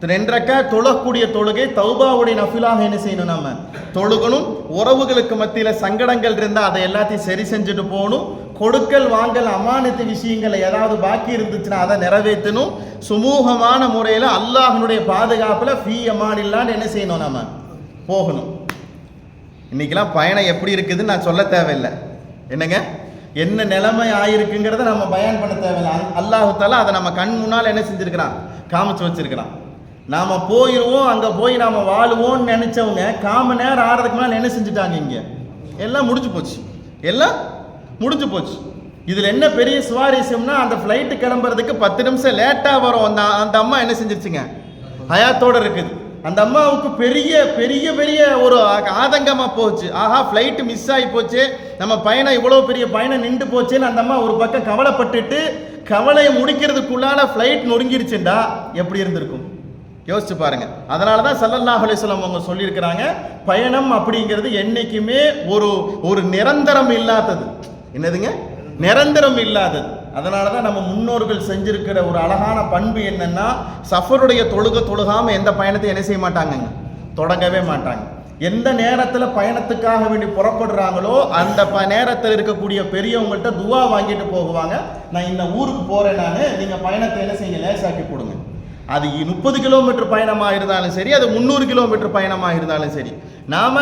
2 ரக்காத் தொழக்கூடிய தொழுகை தௌபாவுடைய நஃபிலாக என்ன செய்யணும்? நாம தொழுகணும். உறவுகளுக்கு மத்தியில் சங்கடங்கள் இருந்தால் அதை எல்லாத்தையும் சரி செஞ்சுட்டு போகணும். கொடுக்கல் வாங்கல் அமானத்து விஷயங்கள் ஏதாவது பாக்கி இருந்துச்சுன்னா அதை நிறைவேற்றணும். சுமூகமான முறையில் அல்லாஹ்னுடைய பாதுகாப்பில் ஃபீ அமானில்லான்னு என்ன செய்யணும்? நாம போகணும். இன்னைக்கெல்லாம் பயணம் எப்படி இருக்குதுன்னு நான் சொல்ல தேவையில்லை. என்னங்க, என்ன நிலைமை ஆயிருக்குங்கிறத நம்ம பயான் பண்ண தேவையில்லை. அல்லாஹ் தஆலா அதை நம்ம கண் முன்னால் என்ன செஞ்சிருக்கிறான்? காமிச்சு வச்சிருக்கிறான். நாம போயிடுவோம், அங்கே போய் நாம வாழுவோம்னு நினைச்சவங்க 1/4 மணி நேரம் ஆறதுக்கு மேலே என்ன செஞ்சுட்டாங்க? இங்கே எல்லாம் முடிஞ்சு போச்சு. எல்லாம் முடிஞ்சு போச்சு. இதில் என்ன பெரிய சுவாரஸ்யம்னா, அந்த ஃப்ளைட்டு கிளம்புறதுக்கு 10 நிமிஷம் லேட்டாக வரும். அந்த அம்மா என்ன செஞ்சிருச்சுங்க? ஹயாத்தோடு இருக்குது. அந்த அம்மாவுக்கு பெரிய பெரிய பெரிய ஒரு ஆதங்கமாக போச்சு. ஆஹா, ஃப்ளைட்டு மிஸ் ஆகி போச்சு, நம்ம பயணம் இவ்வளோ பெரிய பயணம் நின்று போச்சுன்னு அந்த அம்மா ஒரு பக்கம் கவலைப்பட்டுட்டு, கவலையை முடிக்கிறதுக்குள்ளான ஃப்ளைட் நொறுங்கிருச்சுண்டா எப்படி இருந்திருக்கும்? யோசிச்சு பாருங்க. அதனால தான் ஸல்லல்லாஹு அலைஹி வஸல்லம் அவங்க சொல்லியிருக்கிறாங்க, பயணம் அப்படிங்கிறது என்னைக்குமே ஒரு நிரந்தரம் இல்லாதது. என்னதுங்க? நிரந்தரம் இல்லாதது. அதனால தான் நம்ம முன்னோர்கள் செஞ்சிருக்கிற ஒரு அழகான பண்பு என்னன்னா, சஃபருடைய தொழுகாம எந்த பயணத்தை என்ன செய்ய மாட்டாங்க? தொடங்கவே மாட்டாங்க. எந்த நேரத்தில் பயணத்துக்காக வேண்டி புறப்படுறாங்களோ அந்த நேரத்தில் இருக்கக்கூடிய பெரியவங்கள்ட்ட துவா வாங்கிட்டு போகுவாங்க. நான் இந்த ஊருக்கு போறேன், நீங்கள் பயணத்தை என்ன செய்யுங்க? லேசாக்கி கொடுங்க. அது 30 கிலோமீட்டர் பயணமாக இருந்தாலும் சரி, அது 300 கிலோமீட்டர் பயணமாக இருந்தாலும் சரி, நாம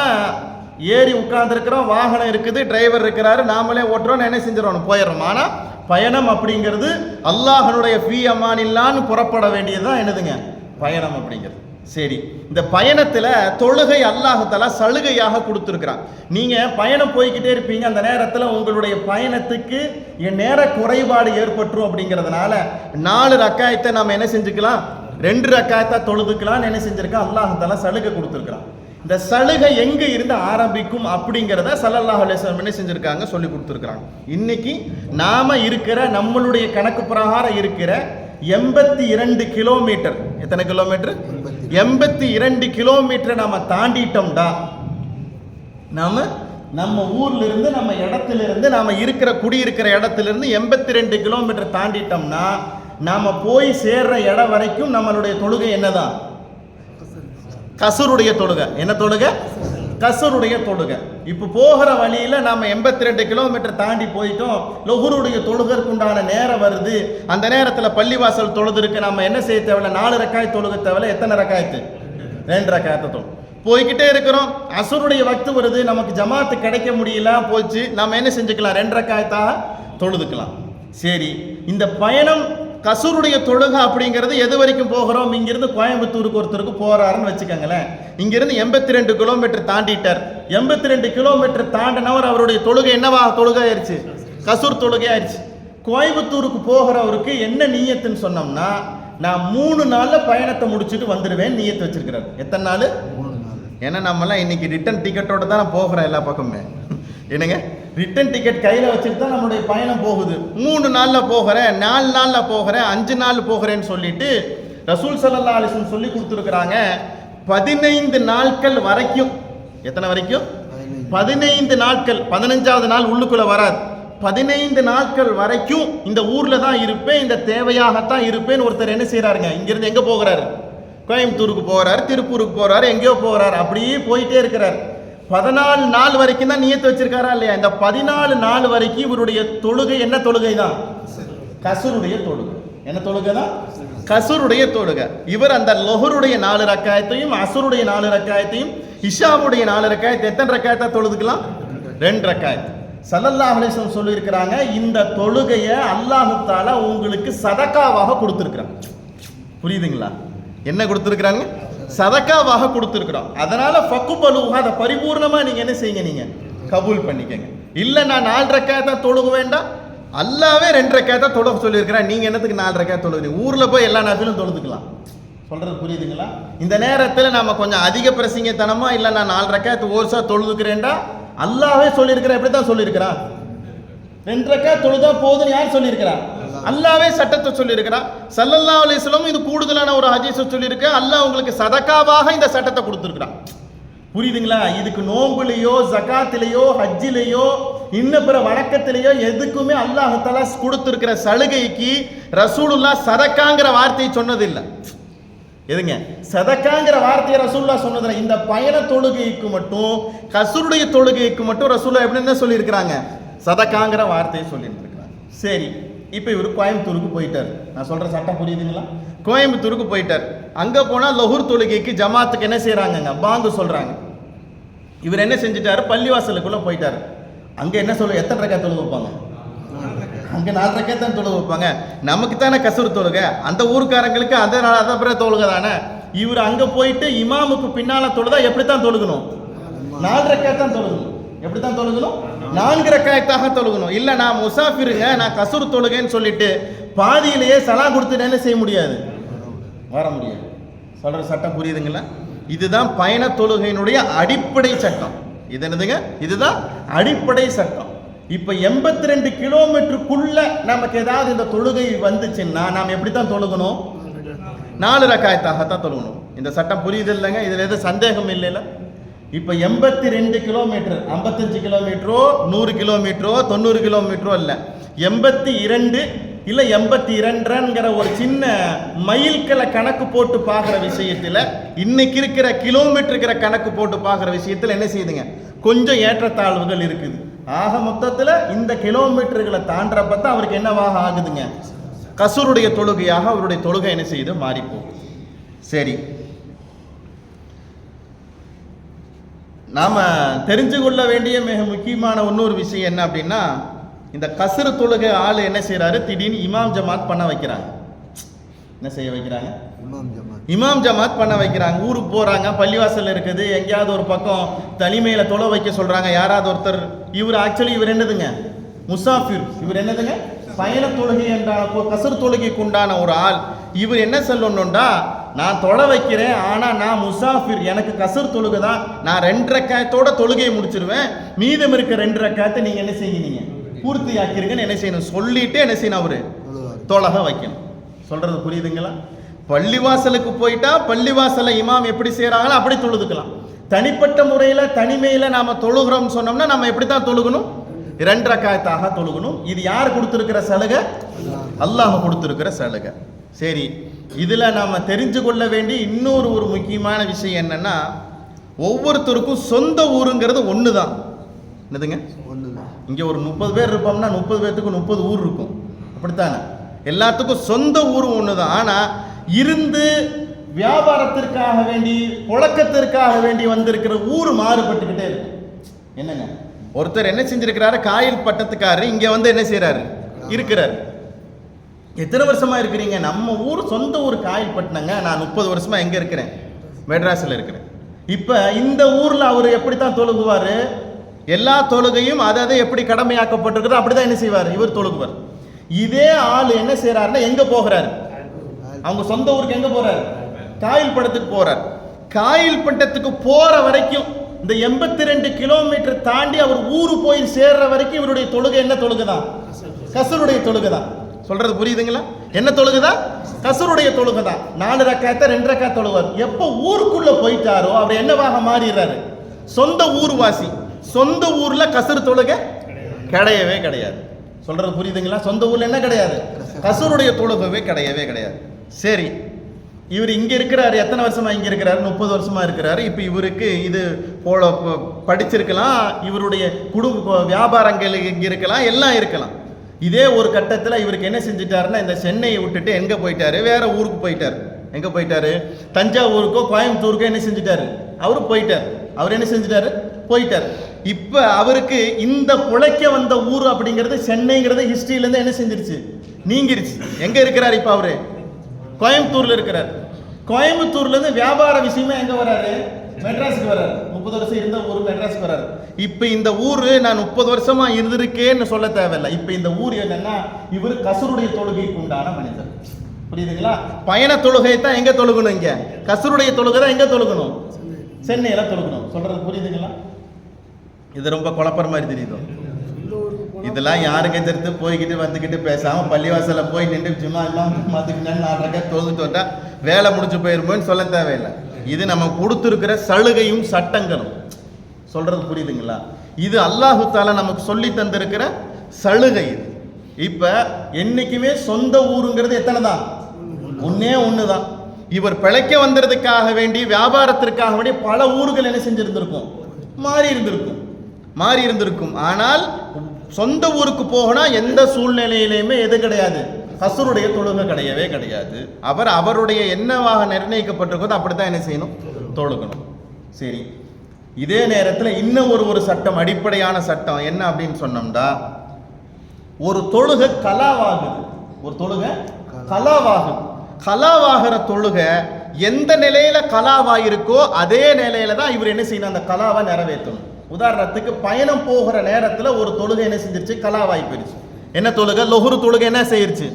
ஏறி உட்கார்ந்துருக்கிறோம், வாகனம் இருக்குது, டிரைவர் இருக்கிறாரு, நாமளே ஓட்டுறோம், என்ன செஞ்சிடறோம்? போயிடுறோம். ஆனால் பயணம் அப்படிங்கிறது அல்லாஹ்னுடைய ஃபீ அமானில்லான்னு புறப்பட வேண்டியதுதான் என்னதுங்க? பயணம் அப்படிங்கிறது. சரி, இந்த பயணத்தில் தொழுகை அல்லாஹ் தஆலா சலுகையாக கொடுத்துருக்கிறான். நீங்கள் பயணம் போய்கிட்டே இருப்பீங்க, அந்த நேரத்தில் உங்களுடைய பயணத்துக்கு நேர குறைபாடு ஏற்பட்டுரும். அப்படிங்கிறதுனால 4 ரக்காயத்தை நம்ம என்ன செஞ்சுக்கலாம்? 2 ரக்காயத்தை தொழுதுக்கலாம். என்ன செஞ்சிருக்கான்? அல்லாஹ் தஆலா சலுகை கொடுத்துருக்கிறான். இந்த சலுகை எங்கே இருந்து ஆரம்பிக்கும் அப்படிங்கிறத ஸல்லல்லாஹு அலைஹி வஸல்லம் என்ன செஞ்சுருக்காங்க? சொல்லி கொடுத்துருக்குறாங்க. இன்னைக்கு நாம் இருக்கிற நம்மளுடைய கணக்கு பிரகாரம் இருக்கிற 82 கிலோமீட்டர், எத்தனை கிலோமீட்டர்? 82 கிலோமீட்டர் நாம தாண்டிட்டோம்டா, நம்ம ஊர்ல இருந்து, நம்ம இடத்துல இருந்து, நாம இருக்கிற குடியிருக்கிற இடத்துல இருந்து 82 கிலோமீட்டர் தாண்டிட்டோம்னா நாம போய் சேர்ற இடம் வரைக்கும் நம்மளுடைய தொழுகை என்னதான்? கசருடைய தொழுகை. என்ன தொழுகை? கசருடைய தொழுகை. இப்போ போகிற வழியில் நாம் 82 கிலோமீட்டர் தாண்டி போயிட்டோம், லொஹுருடைய தொழுகைக்கு உண்டான நேரம் வருது. அந்த நேரத்தில் பள்ளிவாசல் தொழுதுருக்கு, நம்ம என்ன செய்ய தேவையில்ல? 4 ரக்காய் தொழுகை தேவையில்ல. எத்தனை ரக்காயத்து? 2 ரக்காயத்தை தொழு. போய்கிட்டே இருக்கிறோம், அசுருடைய வக்து வருது, நமக்கு ஜமாத்து கிடைக்க முடியல, போச்சு, நம்ம என்ன செஞ்சுக்கலாம்? 2 ரக்காயத்தாக தொழுதுக்கலாம். சரி, இந்த பயணம் கசூருடைய தொழுகை அப்படிங்கிறது எது வரைக்கும் போகிறோம்? இங்கிருந்து கோயம்புத்தூருக்கு ஒருத்தருக்கு போறாருன்னு வச்சுக்கோங்களேன். இங்கிருந்து 82 கிலோமீட்டர் தாண்டிட்டார். 82 கிலோமீட்டர் தாண்டினவர் அவருடைய தொழுகை என்னவா? தொழுகை ஆயிடுச்சு, கசூர் தொழுகை ஆயிடுச்சு. கோயம்புத்தூருக்கு போகிறவருக்கு என்ன நீயத்துன்னு சொன்னோம்னா, நான் 3 நாள்ல பயணத்தை முடிச்சுட்டு வந்துடுவேன் நியத்து வச்சிருக்கிறார். எத்தனை நாள்? 3 நாள். ஏன்னா நம்மலாம் இன்னைக்கு ரிட்டர்ன் டிக்கெட்டோட தான் நான் போகிறேன் எல்லா பக்கமே. என்னங்க, ரிட்டர்ன் டிக்கெட் கையில் வச்சுட்டு தான் நம்மளுடைய பயணம் போகுது. 3 நாளில் போகிறேன், 4 நாளில் போகிறேன், 5 நாள் போகிறேன்னு சொல்லிட்டு ரசூல் ஸல்லல்லாஹு அலைஹி வஸல்லம் சொல்லி கொடுத்துருக்குறாங்க. 15 நாட்கள் வரைக்கும். எத்தனை வரைக்கும்? 15 நாட்கள். 15வது நாள் உள்ளுக்குள்ள வராது. 15 நாட்கள் வரைக்கும் இந்த ஊர்ல தான் இருப்பேன், இந்த தேவையாகத்தான் இருப்பேன். ஒருத்தர் என்ன செய்யறாருங்க, இங்கிருந்து எங்க போகிறாரு? கோயம்புத்தூருக்கு போறாரு, திருப்பூருக்கு போறாரு, எங்கேயோ போறாரு, அப்படியே போயிட்டே இருக்கிறார். 14 நாள் வரைக்கும் தான் நியத்து வச்சிருக்காரா இல்லையா? இந்த 14 நாள் வரைக்கும் இவருடைய தொழுகை என்ன தொழுகை தான்? கசுருடைய தொழுகை. என்ன தொழுகை தான்? கசுருடைய தொழுகை. இவர் அந்த லொஹருடைய 4 ரக்காயத்தையும், அசுருடைய 4 ரக்காயத்தையும், இஷாவுடைய 4 ரக்காயத்தை எத்தனை ரக்காயத்தா தொழுதுக்கலாம்? 2 ரக்காயத். ஸல்லல்லாஹு அலைஹி வஸல்லம் சொல்லி இருக்கிறாங்க, இந்த தொழுகையை அல்லாஹ் தஆலா உங்களுக்கு சதகாவாக கொடுத்திருக்கிறான். புரியுதுங்களா? என்ன கொடுத்திருக்கிறாங்க? சதகாவாக கொடுத்திருக்கிறோம். அதனால ஃபக்குபலுஹா, அதை பரிபூர்ணமா நீங்க என்ன செய்யுங்க, நீங்க கபூல் பண்ணிக்கங்க. இல்ல நான் 4 ரக்காயத்தா தொழுக வேண்டாம், அல்லாவே 2 ரக்காயத்தா தொழுக சொல்லி இருக்கிறான், நீங்க என்னத்துக்கு 4 ரக்காயத் தொழுகிறீங்க? ஊர்ல போய் எல்லா நாட்டிலும் தொழுதுக்கலாம். சொல்றது புரியுதுங்களா? இந்த நேரத்தில் நாம கொஞ்சம் அதிக பிரசங்கத்தனமா இல்ல நான் 4 ரக்காயத்து ஓர்சா தொழுதுக்கிறேன்டா, அல்லாஹ்வே சொல்லியிருக்கிறான். எப்படி தான் சொல்லியிருக்கிறான்? 2 ரக்காயத் தொழுதா போதுன்னு யார் சொல்லியிருக்கிறான்? அல்லாஹ்வே சட்டத்தை சொல்லியிருக்கிறான். ஸல்லல்லாஹு அலைஹி வஸல்லம் இது கூடுதலான ஒரு ஹதீஸை சொல்லியிருக்க, அல்லாஹ் உங்களுக்கு சதகாவாக இந்த சட்டத்தை கொடுத்துருக்கிறான். புரியுதுங்களா? இதுக்கு நோம்புலையோ, ஜகாத்திலேயோ, ஹஜ்ஜிலேயோ, இன்னும் பிற வணக்கத்திலேயோ எதுக்குமே அல்லாஹ் தஆலா கொடுத்திருக்கிற சலுகைக்கு ரசூலுல்லாஹ் சதகாங்கிற வார்த்தையை சொன்னதில்லை. எதுங்க? சதகாங்கிற வார்த்தையை ரசூலுல்லாஹ் சொன்னதில்லை. இந்த பயண தொழுகைக்கு மட்டும், கசுருடைய தொழுகைக்கு மட்டும் ரசூலுல்லாஹ் எப்படி என்ன சொல்லியிருக்கிறாங்க? சதகாங்கிற வார்த்தையை சொல்லியிருக்கிறாங்க. சரி, இப்போ இவர் கோயம்புத்தூருக்கு போயிட்டார். நான் சொல்ற சட்டம் புரியுதுங்களா? கோயம்புத்தூருக்கு போயிட்டார். அங்க போனா லொஹர் தொழுகைக்கு ஜமாத்துக்கு என்ன செய்யறாங்க? பாங்கு சொல்றாங்க. இவர் என்ன செஞ்சிட்டாரு? பள்ளிவாசலுக்குள்ள போயிட்டாரு. அங்க என்ன சொல்ல, எத்தனை ரக்காத் தொழுக வைப்பாங்க? அங்க 4 ரக்காத் தான் தொழுக வைப்பாங்க. நமக்கு தானே கசுர் தொழுக, அந்த ஊருக்காரங்களுக்கு அதனால தொழுக தானே. இவர் அங்க போயிட்டு இமாமுக்கு பின்னால தொழுதா எப்படித்தான் தொழுகணும்? 4 ரக்காத் தான் தொழுகணும். எப்படித்தான் தொழுகணும்? 4 ரக்காயத்தாக தொழுகணும். இல்ல நான் முசாஃபிருங்க, நான் கசுர் தொழுகேன்னு சொல்லிட்டு பாதியிலேயே சலா கொடுத்துட்டு என்ன செய்ய முடியாது? வர முடியாது. சொல்ற சட்டம் புரியுதுங்களா? இதுதான் பயண தொழுகையினுடைய அடிப்படை சட்டம். இது என்னதுங்க? இதுதான் அடிப்படை சட்டம். இப்ப 82 கிலோமீட்டருக்குள்ள நமக்கு ஏதாவது இந்த தொழுகை வந்துச்சுன்னா நாம் எப்படித்தான் தொழுகணும்? 4 ரக்காயத்தாகத்தான் தொழுகணும். இந்த சட்டம் புரியுது இல்லைங்க? இதுல எதுவும் சந்தேகம் இல்லைல்ல? இப்ப 82 கிலோமீட்டர், 55 கிலோமீட்டரோ 100 கிலோமீட்டரோ 90 கிலோமீட்டரோ இல்ல, 82 இல்ல 82ங்கிற ஒரு சின்ன மைல்களை கணக்கு போட்டு பார்க்குற விஷயத்துல, இன்னைக்கு இருக்கிற கிலோமீட்டருக்கிற கணக்கு போட்டு பார்க்குற விஷயத்துல என்ன செய்யுதுங்க? கொஞ்சம் ஏற்றத்தாழ்வுகள் இருக்குது. ஆக மொத்தத்துல இந்த கிலோமீட்டர்களை தாண்டப்பதான் அவருக்கு என்னவாக ஆகுதுங்க? கசுருடைய தொழுகையாக அவருடைய தொழுகை என்ன செய்யுது? மாறி போகுது. சரி, நாம தெரிஞ்சு கொள்ள வேண்டிய மிக முக்கியமான இன்னொரு விஷயம் என்ன அப்படின்னா, இந்த கசுரு தொழுகை ஆள் என்ன செய்யறாரு? திடீர்னு இமாம் ஜமாத் பண்ண வைக்கிறாங்க. என்ன செய்ய வைக்கிறாங்க? இமாம் ஜமாத் பண்ண வைக்கிறாங்க. ஊருக்கு போறாங்க, பள்ளிவாசல் இருக்குது, எங்கேயாவது ஒரு பக்கம் தனிமையில தொலை வைக்க சொல்றாங்க யாராவது ஒருத்தர். இவர் ஆக்சுவலி இவர் என்னதுங்க? முசாஃபிர். இவர் என்னதுங்க? பயண தொழுகை என்றான கசுர் தொழுகைக்கு உண்டான ஒரு ஆள். இவர் என்ன சொல்லணும்டா, நான் தொலை வைக்கிறேன், ஆனா நான் முசாஃபிர், எனக்கு கசுர் தொழுகை தான், நான் 2 ரக்காயத்தோட தொழுகையை முடிச்சிருவேன், மீதம் இருக்க 2 ரக்காயத்தை நீங்க என்ன செய்யுங்க? பூர்த்தி ஆக்கிருங்கன்னு என்ன செய்யணும்? சொல்லிட்டு என்ன செய்யணும்? அவரு தொழக வைக்கணும். சொல்றது புரியுதுங்களா? பள்ளிவாசலுக்கு போயிட்டா பள்ளிவாசல இமாம் எப்படி செய்யறாங்களோ அப்படி தொழுதுக்கலாம். தனிப்பட்ட முறையில தனிமையில நாம தொழுகிறோம் சொன்னோம்னா நம்ம எப்படித்தான் தொழுகணும்? 2 ரக்காயத்தாக தொழுகணும். இது யார் கொடுத்திருக்கிற சலுகை? அல்லாஹ் கொடுத்திருக்கிற சலுகை. சரி, இதுல நாம தெரிஞ்சு கொள்ள வேண்டிய இன்னொரு ஒரு முக்கியமான விஷயம் என்னன்னா, ஒவ்வொருத்தருக்கும் சொந்த ஊருங்கிறது ஒண்ணுதான். என்னதுங்க? இங்க ஒரு 30 பேர் இருப்போம்னா 30 பேருக்கு 30 ஊர் இருக்கும். அப்படித்தானே? எல்லாத்துக்கும் சொந்த ஊர் ஒண்ணுதான். ஆனா இருந்து வியாபாரத்திற்காக வேண்டி, புழக்கத்திற்காக வேண்டி வந்திருக்கிற ஊர் மாறுபட்டுக்கிட்டே இருக்கும். என்னங்க? ஒருத்தர் என்ன செஞ்சிருக்கிறாரு? காயில் பட்டத்துக்காரர் இங்க வந்து என்ன செய்யறாரு? இருக்கிறார். எத்தனை வருஷமா இருக்கிறீங்க? நம்ம ஊர் சொந்த ஊர் காயில் பட்டினங்க. நான் 30 வருஷமா எங்க இருக்கிறேன்? மெட்ராஸ்ல இருக்கிறேன். இப்ப இந்த ஊர்ல அவர் எப்படித்தான் தொழுகுவாரு? எல்லா தொழுகையும் அதை எப்படி கடமையாக்கப்பட்டிருக்கிறதோ அப்படிதான் என்ன செய்வார்? இவர் தொழுகுவார். இதே ஆள் என்ன செய்யறாருன்னா எங்க போகிறாரு? அவங்க சொந்த ஊருக்கு எங்க போறாரு? காயில் பட்டத்துக்கு போறார். காயில் பட்டத்துக்கு போற வரைக்கும் இந்த 82 கிலோமீட்டர் தாண்டி அவர் ஊரு போய் சேர்ற வரைக்கும் இவருடைய தொழுகை என்ன தொழுகைதான்? கஸ்ருடைய தொழுகைதான். சொல்றது புரியுதுங்களா? என்ன தொழுகைதான்? கஸ்ருடைய தொழுகைதான். 4 ரக்காத்தை 2 ரக்காத் தொழுவார். எப்போ ஊருக்குள்ள போயிட்டாரோ அவர் என்னவாக மாறிடுறாரு? சொந்த ஊர்வாசி. சொந்த ஊர்ல கஸ்ரு தொழுகை கிடையவே கிடையாது. சொல்றது புரியுதுங்களா? சொந்த ஊர்ல என்ன கிடையாது? கஸ்ருடைய தொழுகவே கிடையவே கிடையாது. சரி, இவர் இங்க இருக்கிறாரு. எத்தனை வருஷமா இங்க இருக்கிறாரு? 30 வருஷமா இருக்கிறாரு. இப்ப இவருக்கு இது போல படிச்சிருக்கலாம், இவருடைய குடும்ப வியாபாரங்கள் இங்க இருக்கலாம், எல்லாம் இருக்கலாம். இதே ஒரு கட்டத்தில் இவருக்கு என்ன செஞ்சுட்டாருன்னா, இந்த சென்னையை விட்டுட்டு எங்க போயிட்டாரு? வேற ஊருக்கு போயிட்டாரு. எங்க போயிட்டாரு? தஞ்சாவூருக்கோ கோயம்புத்தூருக்கோ என்ன செஞ்சுட்டாரு? அவரு போயிட்டார். அவர் என்ன செஞ்சுட்டாரு? போயிட்டார். இப்ப அவருக்கு இந்த பிழைக்க வந்த ஊர் அப்படிங்கிறது சென்னைங்கிறது ஹிஸ்டரியில இருந்து என்ன செஞ்சிருச்சு? நீங்கிருச்சு. எங்க இருக்கிறார் இப்ப அவரு? கோயம்புத்தூர்ல இருக்கிறார். கோயம்புத்தூர்ல இருந்து வியாபார விஷயமா எங்க வராரு? மெட்ராஸுக்கு வராரு. 30 வருஷம் இருந்த ஊர் மெட்ராஸுக்கு வராரு. இப்ப இந்த ஊரு நான் 30 வருஷமா இருந்திருக்கேன்னு சொல்ல தேவையில்லை. இப்ப இந்த ஊர் என்னன்னா, இவர் கஸ்ருடைய தொழுகைக்கு உண்டான மனிதர். புரியுதுங்களா? பயண தொழுகை தான் எங்க தொழுகணும்? இங்க கஸ்ருடைய தொழுகை தான் எங்க தொழுகணும்? சென்னையில தொழுகணும். சொல்றது புரியுதுங்களா? இது ரொம்ப குழப்பற மாதிரி தெரியுது. இதெல்லாம் யாருக்கு எதிர்த்து போய்கிட்டு வந்துக்கிட்டு பேசாம பள்ளிவாசல போய் நின்று சும்மா மாத்துக்கு 4 ரக்காத் தொழுதுட்டு வந்தா வேலை முடிச்சு போயிருமோன்னு சொல்ல தேவையில்லை. இது நம்ம கொடுத்துருக்கிற சலுகையும் சட்டங்களும். சொல்றது புரியுதுங்களா? இது அல்லாஹு தாலா நமக்கு சொல்லி தந்திருக்கிற சலுகை. இது இப்ப என்னைக்குமே சொந்த ஊருங்கிறது எத்தனை தான்? ஒன்னே ஒண்ணுதான். இவர் பிழைக்க வந்ததுக்காக வேண்டி வியாபாரத்திற்காக வேண்டி பல ஊர்கள் என்ன செஞ்சிருந்திருக்கும்? மாறி இருந்திருக்கும். ஆனால் சொந்த ஊருக்கு போகனா எந்த சூழ்நிலையிலையுமே எது கிடையாது? கஸ்ருடைய தொழுகை கிடையவே கிடையாது. அவருடைய என்னவாக நிர்ணயிக்கப்பட்டிருக்கோ அப்படித்தான் என்ன செய்யணும்? தொழுகணும். சரி, இதே நேரத்தில் இன்னும் ஒரு சட்டம், அடிப்படையான சட்டம் என்ன அப்படின்னு சொன்னோம்னா, ஒரு தொழுகை கலாவாகுது. ஒரு தொழுகை கலாவாகுது. கலாவாகிற தொழுகை எந்த நிலையில கலாவாயிருக்கோ அதே நிலையில தான் இவர் என்ன செய்யணும்? அந்த கலாவை நிறைவேற்றணும். உதாரணத்துக்கு பயணம் போகிற நேரத்தில் ஒரு தொழுகை என்ன செஞ்சிருச்சு? கலாவாய் போயிருச்சு. என்ன தொழுகை? லொஹுரு தொழுகை என்ன செய்யிருச்சு?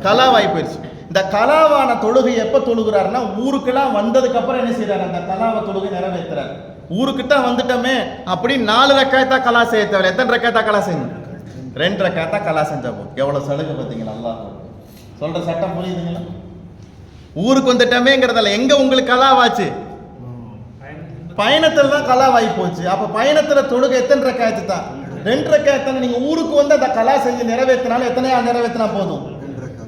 கலாவாய் போயிருச்சு. இந்த கலாவான தொழுகை எப்ப தொழுகிறாருன்னா, ஊருக்கெல்லாம் வந்ததுக்கு அப்புறம் என்ன செய்யறாரு? அந்த கலாவ தொழுகை நிறைவேற்றுறாரு. ஊருக்கிட்ட வந்துட்டோமே அப்படி 4 ரக்காத்தா கலா செய்ய தேவை. எத்தனை ரக்காத்தா கலா செய்யணும்? 2 ரக்காத்தா கலா செஞ்சா போதும். எவ்வளவு சலுகை பார்த்தீங்களா? அல்லாஹ் சொல்ற சட்டம் புரியுதுங்களா? ஊருக்கு வந்துட்டோமேங்கிறதால எங்க உங்களுக்கு கலாவாச்சு? பயணத்துல தான் கலாவாய் போச்சு. அப்ப பயணத்துல தொழுகை எத்தனை ரக்காத்து தான்? 2 ரக்காத்து. நீங்க ஊருக்கு வந்து அந்த கலா செஞ்சு நிறைவேற்றினாலும் எத்தனையா நிறைவேற்றினா போதும்?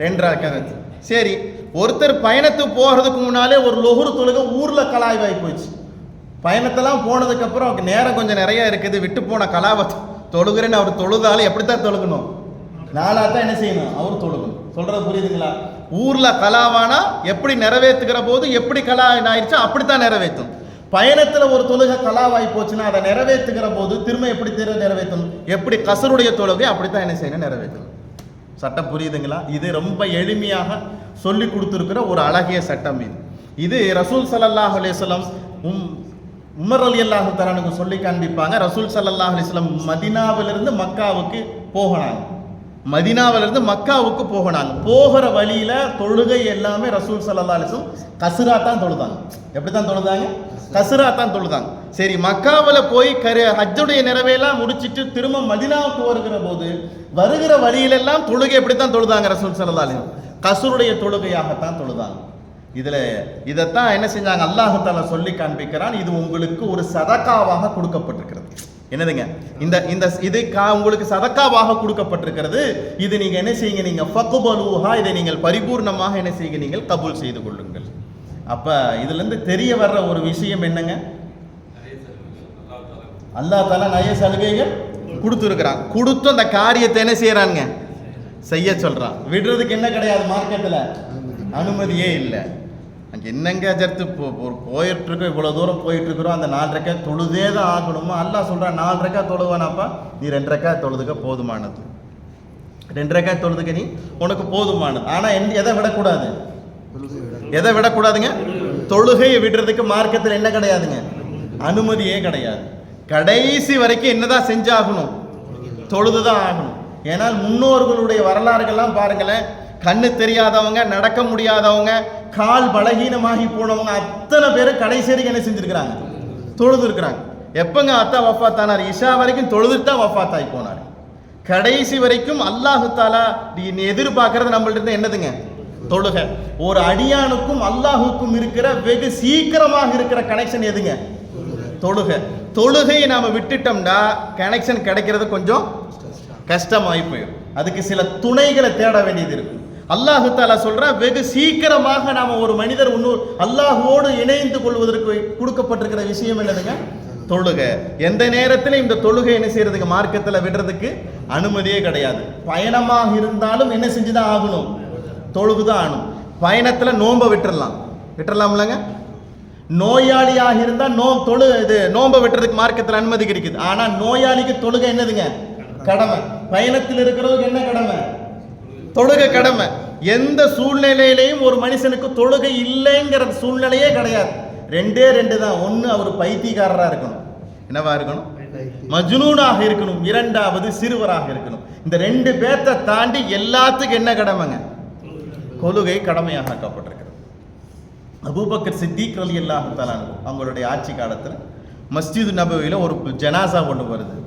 2 ரக்காத்து. சரி, ஒருத்தர் பயணத்துக்கு போறதுக்கு முன்னாலே ஒரு லொஹுரு தொழுகை ஊர்ல கலாவாய் போச்சு. பயணத்தெல்லாம் போனதுக்கு அப்புறம் நேரம் கொஞ்சம் நிறைய இருக்குது, விட்டு போன கலாவை தொழுகிறேன்னு அவர் தொழுதாலும் எப்படித்தான் தொழுகணும்? 4 தான் என்ன செய்யணும்? அவர் தொழுகணும். சொல்றது புரியுதுங்களா? ஊர்ல கலாவானா எப்படி நிறைவேற்றுகிற போது எப்படி கலா ஆயிடுச்சோ அப்படித்தான் நிறைவேற்றும். பயணத்துல ஒரு தொழுகை கலாவாய் போச்சுன்னா அதை நிறைவேற்றுகிற போது திரும்ப எப்படி நிறைவேற்றணும்? எப்படி கஸ்ருடைய தொழுகை அப்படித்தான் என்ன செய்யணும்? நிறைவேற்றணும். சட்டம் புரியுதுங்களா? இது ரொம்ப எளிமையாக சொல்லி கொடுத்துருக்கிற ஒரு அழகிய சட்டம். இது ரசூல் ஸல்லல்லாஹு அலைஹி வஸல்லம் உமர் ரலியல்லாஹு தஆலாவுக்கு சொல்லி காண்பிப்பாங்க. ரசூல் ஸல்லல்லாஹு அலைஹி வஸல்லம் மதீனாவிலிருந்து மக்காவுக்கு போகனாங்க. மதீனாவிலிருந்து மக்காவுக்கு போகனாங்க. போகிற வழியில தொழுகை எல்லாமே ரசூல் ஸல்லல்லாஹு அலைஹி வஸல்லம் கஸ்ரா தான் தொழுதாங்க. எப்படி தான் தொழுதாங்க? கஸ்ரா தான் தொழுதாங்க. சரி, மக்காவில் போய் ஹஜ்ஜுடைய நிறைவேலாம் முடிச்சிட்டு திரும்ப மதீனாவுக்கு வருகிற போது வருகிற வழியிலெல்லாம் தொழுகை எப்படி தான் தொழுதாங்க? ரசூல் ஸல்லல்லாஹு அலைஹி வஸல்லம் கஸ்ருடைய தொழுகையாகத்தான் தொழுதாங்க. இதைத்தான் என்ன செஞ்சாங்க? அல்லாஹ் தஆலா சொல்லி காண்பிக்கிறான், இது உங்களுக்கு ஒரு சதகாவாக கொடுக்கப்பட்டிருக்கிறது. என்னதுங்க? இது உங்களுக்கு சதக்காவாக கொடுக்கப்பட்டிருக்கிறது. இது நீங்க என்ன செய்யுங்க? நீங்க ஃபக்பலூஹா, இதை நீங்கள் பரிபூர்ணமாக என்ன செய்யுங்க? நீங்கள் கபூல் செய்து கொள்ளுங்கள். அப்ப இதுல இருந்து தெரிய வர்ற ஒரு விஷயம் என்னங்க? அல்லாஹ் தஆலா நிறைய சலுகைகள் கொடுத்துருக்கிறான். கொடுத்து அந்த காரியத்தை என்ன செய்யறாங்க? செய்ய சொல்றான். விடுறதுக்கு என்ன கிடையாது? மார்க்கெட்ல அனுமதியே இல்லை. அங்கே என்னங்க ஜர்த்து போயிட்டு இருக்கோம், இவ்வளோ தூரம் போயிட்டு இருக்கிறோம், அந்த 4 ரக்காத் தொழுதே தான் ஆகணுமா? அல்லாஹ் சொல்கிறான் 4 ரக்காத் தொழுவானாப்பா, நீ 2 ரக்காத் தொழுதுக்க போதுமானது. 2 ரக்காத் தொழுதுக்க நீ உனக்கு போதுமானது. ஆனால் எதை விடக்கூடாது? எதை விடக்கூடாதுங்க? தொழுகையை விடுறதுக்கு மார்க்கத்தில் என்ன கிடையாதுங்க? அனுமதியே கிடையாது. கடைசி வரைக்கும் என்னதான் செஞ்சாகணும்? தொழுதுதான் ஆகணும். ஏன்னால் முன்னோர்களுடைய வரலாறுகள்லாம் பாருங்களேன், கண்ணு தெரியாதவங்க, நடக்க முடியாதவங்க, கால் பலகீனமாகி போனவங்க அத்தனை பேரும் கடைசி என்ன செஞ்சிருக்கிறாங்க? தொழுது இருக்கிறாங்க. எப்பங்க அத்தா வஃபாத்தானார்? இஷா வரைக்கும் தொழுதுட்டு தான் வஃபாத்தாகி போனார். கடைசி வரைக்கும் அல்லாஹு தாலா எதிர்பார்க்கறது நம்மள்ட்ட என்னதுங்க? தொழுகை. ஒரு அடியானுக்கும் அல்லாஹுக்கும் இருக்கிற வெகு சீக்கிரமாக இருக்கிற கனெக்ஷன் எதுங்க? தொழுகை. தொழுகையை நாம விட்டுட்டோம்னா கனெக்ஷன் கிடைக்கிறது கொஞ்சம் கஷ்டமாகி போயிடும். அதுக்கு சில துணைகளை தேட வேண்டியது இருக்கும். அல்லாஹு தாலா சொல்ற வெகு சீக்கிரமாக நாம ஒரு மனிதர் அல்லாஹுவோடு இணைந்து கொள்வதற்கு கொடுக்கப்பட்டிருக்கிற விஷயம் என்னதுங்க? தொழுகை. எந்த நேரத்தில் இந்த தொழுகை என்ன செய்யறதுக்கு மார்க்கத்தில் விடுறதுக்கு அனுமதியே கிடையாது. பயணமாக இருந்தாலும் என்ன செஞ்சுதான் ஆகணும்? தொழுகுதான் ஆகணும். பயணத்தில் நோன்பை விட்டுறலாம்லங்க. நோயாளியாக இருந்தா நோன்பை விட்டுறதுக்கு மார்க்கத்தில் அனுமதி கிடைக்குது. ஆனா நோயாளிக்கு தொழுகை என்னதுங்க? கடமை. பயணத்தில் இருக்கிறவங்க என்ன கடமை? தொழுகை கடமை. எந்த சூழ்நிலையிலையும் ஒரு மனுஷனுக்கு தொழுகை இல்லைங்கிற சூழ்நிலையே கிடையாது. ரெண்டு தான். ஒன்று அவர் பைத்தியக்காரராக இருக்கணும். என்னவா இருக்கணும்? மஜ்னூனாக இருக்கணும். இரண்டாவது சிறுவராக இருக்கணும். இந்த ரெண்டு பேர்த்தை தாண்டி எல்லாத்துக்கும் என்ன கடமைங்க? தொழுகை கடமையாக ஆக்கப்பட்டிருக்கிறது. அபூபக்கர் சித்திக் ரலியல்லாஹு தஆலா அவங்களுடைய ஆட்சி காலத்தில் மஸ்ஜிது நபவியில் ஒரு ஜனாசா ஒன்று வருது.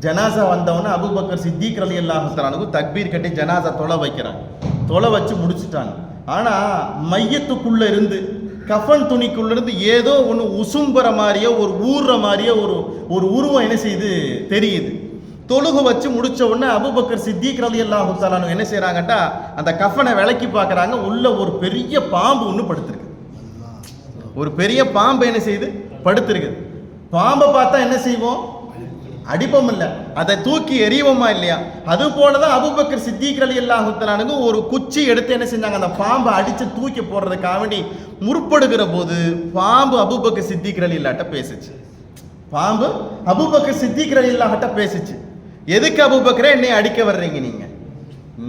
ஜனாசா வந்தவொடனே அபூபக்கர் சித்திக் ரலியல்லாஹு தஆலா தக்பீர் கட்டி ஜனாசா தொலை வைக்கிறாங்க. தொலை வச்சு முடிச்சுட்டாங்க. ஆனால் மையத்துக்குள்ளே இருந்து கஃபன் துணிக்குள்ளேருந்து ஏதோ ஒன்று உசும்புற மாதிரியோ ஒரு ஊறுற மாதிரியோ ஒரு உருவம் என்ன செய்யுது தெரியுது. தொழுகு வச்சு முடிச்ச உடனே அபூபக்கர் சித்திக் ரலியல்லாஹு தஆலா என்ன செய்கிறாங்கட்டா அந்த கஃபனை விளக்கி பார்க்குறாங்க. உள்ள ஒரு பெரிய பாம்பு ஒன்று படுத்திருக்கு. ஒரு பெரிய பாம்பு என்ன செய்யுது? படுத்திருக்கு. பாம்பை பார்த்தா என்ன செய்வோம்? அடிப்போம் இல்லை, அதை தூக்கி எறிவோமா இல்லையா? அது போலதான் அபூபக்கர் சித்திக் ரலியல்லாஹு தஆலா ஒரு குச்சி எடுத்து என்ன செஞ்சாங்க? அந்த பாம்பை அடிச்சு தூக்கி போடுறதுக்காக வேண்டி முற்படுகிற போது பாம்பு அபூபக்கர் சித்திக் ரலியல்லாஹு பேசுச்சு. பாம்பு அபூபக்கர் சித்திக் ரலியல்லாஹு பேசுச்சு. எதுக்கு அபூபக்கரே என்னை அடிக்க வர்றீங்க? நீங்க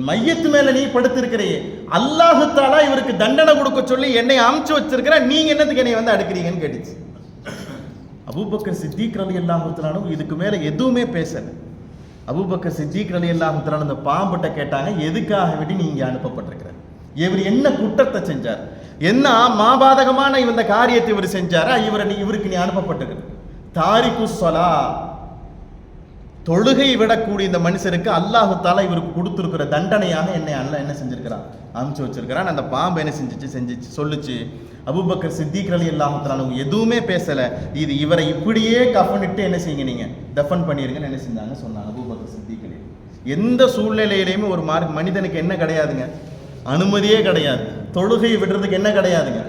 மையத்து மேல நீ படுத்திருக்கிறையே, அல்லாஹு தஆலா இவருக்கு தண்டனை கொடுக்க சொல்லி என்னை அமுச்சு வச்சிருக்கிற, நீங்க என்னத்துக்கு என்னை வந்து அடுக்கிறீங்கன்னு கேட்டுச்சு. அபூபக்கர் சித்திக் ரலியல்லாஹு தஆலா இதுக்கு மேல எதுவுமே பேசல. அபூபக்கர் சித்திக் ரலியல்லாஹு தஆலா அந்த பாம்பிட்ட கேட்டாங்க, எதுக்காக வேண்டி நீங்க அனுப்பப்பட்டிருக்கிறார்? இவர் என்ன குற்றத்தை செஞ்சார்? என்ன மாபாதகமான இந்த காரியத்தை இவர் செஞ்சாரா? இவருக்கு நீ அனுப்பப்பட்டிருக்கிறது. தாரிக்கு ஸலா, தொழுகை விடக்கூடிய இந்த மனுஷருக்கு அல்லாஹு தஆலா இவருக்கு கொடுத்திருக்கிற தண்டனையாக என்னை அல்லாஹ் என்ன செஞ்சிருக்கிறான்? அனுப்பிச்சு வச்சிருக்கிறான். அந்த பாம்பு என்ன செஞ்சிச்சு சொல்லுச்சு. அபூபக்கர் சித்திக் ரலியல்லாஹு தஆலா எதுவுமே பேசல. இது இவரை இப்படியே கஃனிட்டு என்ன செய்யுங்க, நீங்க தஃபன் பண்ணிருங்கன்னு என்ன செஞ்சாங்க சொன்னாங்க அபூபக்கர் சித்திக் ரலியல்லாஹு. எந்த சூழ்நிலையிலையுமே ஒரு மனிதனுக்கு என்ன கிடையாதுங்க? அனுமதியே கிடையாது. தொழுகை விடுறதுக்கு என்ன கிடையாதுங்க?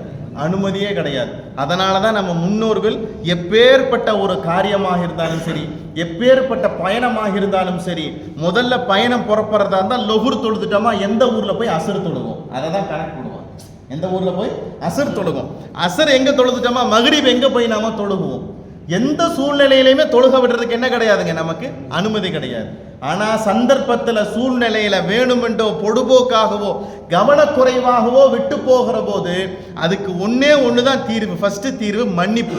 அனுமதியே கிடையாது. அதனால தான் நம்ம முன்னோர்கள் எப்பேற்பட்ட ஒரு காரியமாக இருந்தாலும் சரி, எப்பேற்பட்ட பயணமாக இருந்தாலும் சரி, முதல்ல பயணம் புறப்படுறதா இருந்தால் லொஹுர் தொழுதுட்டோமா எந்த ஊரில் போய் அசர் தொழுவோம், அதை தான் கணக்கு போடுவோம். எந்த ஊரில் போய் அசர் தொழுவோம். அசர் எங்கே தொழுதுட்டோமா மக்ரிப் எங்கே போய் நாம தொழுகுவோம். எந்த சூழ்நிலையிலையுமே தொழுக விடுறதுக்கு என்ன கிடையாதுங்க? நமக்கு அனுமதி கிடையாது. ஆனால் சந்தர்ப்பத்தில் சூழ்நிலையில வேணுமென்றோ பொடுபோக்காகவோ கவனக்குறைவாகவோ விட்டு போகிற போது அதுக்கு ஒன்று தான் தீர்வு. ஃபர்ஸ்ட் தீர்வு மன்னிப்பு.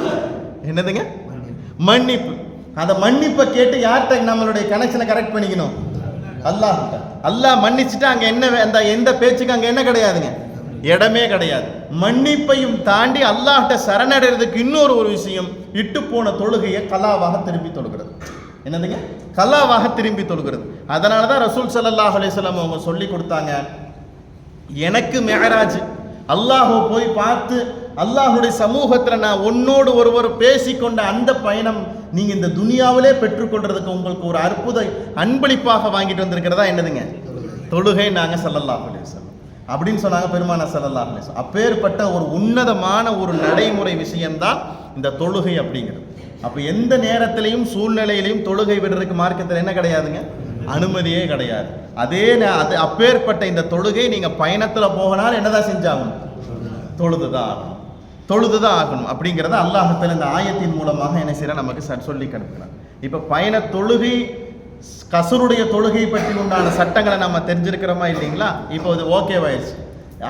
என்னதுங்க? மன்னிப்பு. அந்த மன்னிப்பை கேட்டு யார்கிட்ட நம்மளுடைய கனெக்ஷனை கரெக்ட் பண்ணிக்கணும்? அல்லாஹ். அல்லாஹ் மன்னிச்சுட்டு அங்கே என்ன எந்த பேச்சுக்கு அங்கே என்ன கிடையாதுங்க? இடமே கிடையாது. மன்னிப்பையும் தாண்டி அல்லாஹ்ட்ட சரணடைறதுக்கு இன்னொரு விஷயம், இட்டு போன தொழுகையை கலாவாக திரும்பி தொழுகிறது. என்னதுங்க? கலாவாக திரும்பி தொழுகிறது. அதனால தான் ரசூல் ஸல்லல்லாஹு அலைஹி வஸல்லம் அவங்க சொல்லி கொடுத்தாங்க, எனக்கு மெஹராஜ் அல்லாஹோ போய் பார்த்து அல்லாஹுடைய சமூகத்தில் நான் உன்னோடு ஒருவர் பேசிக்கொண்ட அந்த பயணம் நீங்க இந்த துனியாவிலே பெற்றுக்கொள்றதுக்கு உங்களுக்கு ஒரு அற்புத அன்பளிப்பாக வாங்கிட்டு வந்திருக்கிறதா என்னதுங்க? தொழுகை. நாங்கள் ஸல்லல்லாஹு அலைஹி வஸல்லம் அப்படின்னு சொன்னாங்க பெருமானார் ஸல்லல்லாஹு அலைஹி வஸல்லம். அப்பேற்பட்ட ஒரு உன்னதமான ஒரு நடைமுறை விஷயம்தான் இந்த தொழுகை அப்படிங்கிறது. அப்போ எந்த நேரத்திலையும் சூழ்நிலையிலையும் தொழுகை விடுறதுக்கு மார்க்கத்தில் என்ன கிடையாதுங்க? அனுமதியே கிடையாது. அது அப்பேற்பட்ட இந்த தொழுகை நீங்க பயணத்தில் போகனாலும் என்னதான் செஞ்சாகணும்? தொழுதுதான் ஆகணும். தொழுதுதான் ஆகணும் அப்படிங்கிறத அல்லாஹ்வுத்தாலா இந்த ஆயத்தின் மூலமாக என்ன செய்யற நமக்கு சொல்லி கணுக்கிறான். இப்போ பயண தொழுகை கசருடைய தொழுகை பற்றி உண்டான சட்டங்களை நம்ம தெரிஞ்சிருக்கிறோமா இல்லைங்களா? இப்போ இது ஓகேவாயிடுச்சு.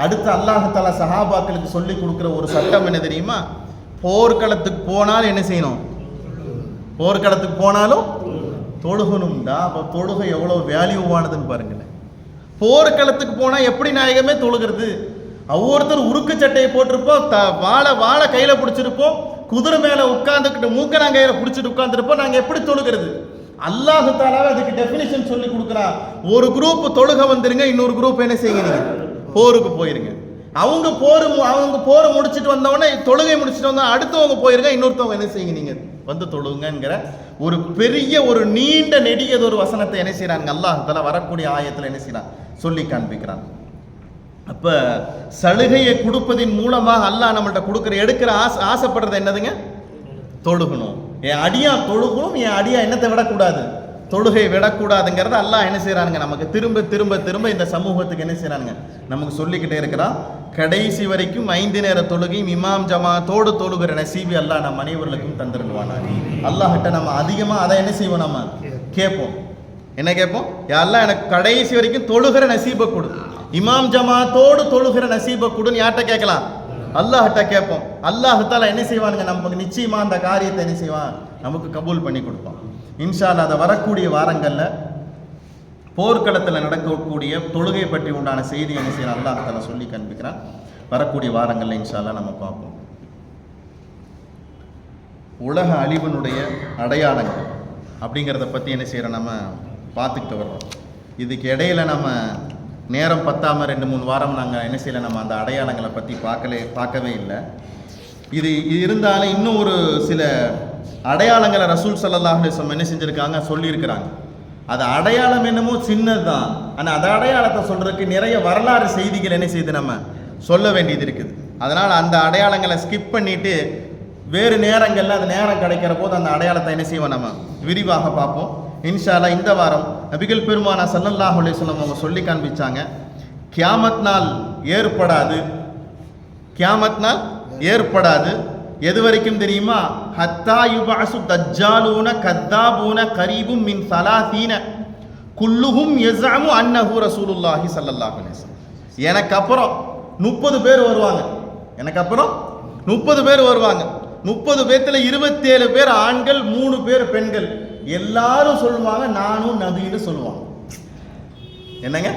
அடுத்து அல்லாஹ்வுத்தாலா சஹாபாக்களுக்கு சொல்லி கொடுக்குற ஒரு சட்டம் என்ன தெரியுமா? போர்க்களத்துக்கு போனால் என்ன செய்யணும்? போர்க்களத்துக்கு போனாலும் தொழுகணும்டா. அப்போ தொழுகை எவ்வளோ வேல்யூவானதுன்னு பாருங்களேன். போர்க்களத்துக்கு போனா எப்படி நாயகமே தொழுகிறது? ஒவ்வொருத்தர் உருக்கு சட்டையை போட்டிருப்போம், வாழை கையில பிடிச்சிருப்போம், குதிரை மேல உட்கார்ந்துக்கிட்டு மூக்க நாங்க கையில பிடிச்சிட்டு உட்கார்ந்துருப்போம். நாங்க எப்படி தொழுகிறது? அல்லாஹ் தஆலா அதுக்கு டெஃபினிஷன் சொல்லி கொடுக்குறான். ஒரு குரூப் தொழுக வந்துருங்க, இன்னொரு குரூப் என்ன செய்யுங்க, நீங்க போருக்கு போயிருங்க. அவங்க போரை முடிச்சுட்டு வந்தவொடனே, தொழுகை முடிச்சுட்டு வந்தா அடுத்தவங்க போயிருங்க, இன்னொருத்தவங்க என்ன செய்யுங்க, நீங்க வந்து தொழுங்கங்கிற ஒரு பெரிய ஒரு நீண்ட நெடியது ஒரு வசனத்தை என்ன செய்யறாங்க அல்லாஹ் தஆலா வரக்கூடிய ஆயத்தில் என்ன செய்யறான் சொல்லி காண்பிக்கிறான். அப்ப சலுகையை கொடுப்பதின் மூலமாக அல்லாஹ் நம்மள்ட்ட கொடுக்குற எடுக்கிற ஆசைப்படுறது என்னதுங்க? தொழுகணும். என் அடியா தொழுகணும், என் அடியா என்னத்தை விடக்கூடாது, தொழுகை விடக்கூடாதுங்கிறத அல்லாஹ் என்ன செய்யறானுங்க நமக்கு திரும்ப திரும்ப திரும்ப இந்த சமூகத்துக்கு என்ன செய்யறானுங்க நமக்கு சொல்லிக்கிட்டே இருக்கிறான். கடைசி வரைக்கும் 5 நேர தொழுகையும் இமாம் ஜமாத்தோடு தொழுகிற நசீபி அல்லாஹ் நம்ம அனைவர்களுக்கும் தந்துருவானா. அல்லாஹ்கிட்ட நம்ம அதிகமா அதை என்ன செய்வோம், நம்ம கேட்போம். என்ன கேட்போம்? யாரெல்லாம் எனக்கு கடைசி வரைக்கும் தொழுகிற நசீபை கொடு, இமாம் ஜமாத்தோடு தொழுகிற நசீபை கொடுன்னு யார்கிட்ட கேட்கலாம்? அல்லாஹ்கிட்ட கேட்போம். அல்லாஹ் தஆலா என்ன செய்வானுங்க, நமக்கு நிச்சயமா அந்த காரியத்தை என்ன செய்வான், நமக்கு கபூல் பண்ணி கொடுப்பான். இன்ஷா அல்லாஹ். அதை வரக்கூடிய வாரங்களில் போர்க்களத்தில் நடக்கக்கூடிய தொழுகை பற்றி உண்டான செய்தி என்ன செய்யலாம் அல்லாஹ் தஆலா சொல்லி காண்பிக்கிறான். வரக்கூடிய வாரங்களில் இன்ஷா அல்லாஹ் நம்ம பார்ப்போம். உலக அழிவனுடைய அடையாளங்கள் அப்படிங்கிறத பற்றி என்ன செய்கிறோம், நம்ம பார்த்துக்கிட்டு வர்றோம். இதுக்கு இடையில நம்ம நேரம் பத்தாமல் 2-3 வாரம் நாங்கள் என்ன செய்யலை, நம்ம அந்த அடையாளங்களை பற்றி பார்க்கவே இல்லை. இது இருந்தாலும் இன்னும் ஒரு சில அடையாளங்களை ரசூல் ஸல்லல்லாஹு அலைஹி வஸல்லம் என்ன செஞ்சுருக்காங்க, சொல்லியிருக்கிறாங்க. அது அடையாளம் என்னமோ சின்னது தான், ஆனால் அந்த அடையாளத்தை சொல்கிறதுக்கு நிறைய வரலாறு செய்திகள் என்ன செய்யுது நம்ம சொல்ல வேண்டியது இருக்குது. அதனால் அந்த அடையாளங்களை ஸ்கிப் பண்ணிவிட்டு வேறு நேரங்களில் அந்த நேரம் கிடைக்கிற போது அந்த அடையாளத்தை என்ன செய்வோம், நம்ம விரிவாக பார்ப்போம் இன்ஷா அல்லாஹ். இந்த வாரம் நபிகள் பெருமானா ஸல்லல்லாஹு அலைஹி வஸல்லம் அவங்க சொல்லி காண்பிச்சாங்க, கியாமத் நாள் ஏற்படாது. கியாமத் நாள் ஏற்படாது எது வரைக்கும் தெரியுமா? ஹத்தா யுபஅசு தஜ்ஜாலூன கத்தாபூன கரீபும் மின் ஸலாஸீன குல்லுஹும் யஸஅமு அன்னஹு ரசூலுல்லாஹி ஸல்லல்லாஹு அலைஹி வஸல்லம். எனக்கு அப்புறம் 30 பேர் வருவாங்க. எனக்கு அப்புறம் 30 பேர் வருவாங்க. 30 பேர்த்துல 27 பேர் ஆண்கள், 3 பேர் பெண்கள். எல்லாரும் சொல்லுவாங்க நானும் நபின்னு சொல்லுவாங்க. என்னங்க?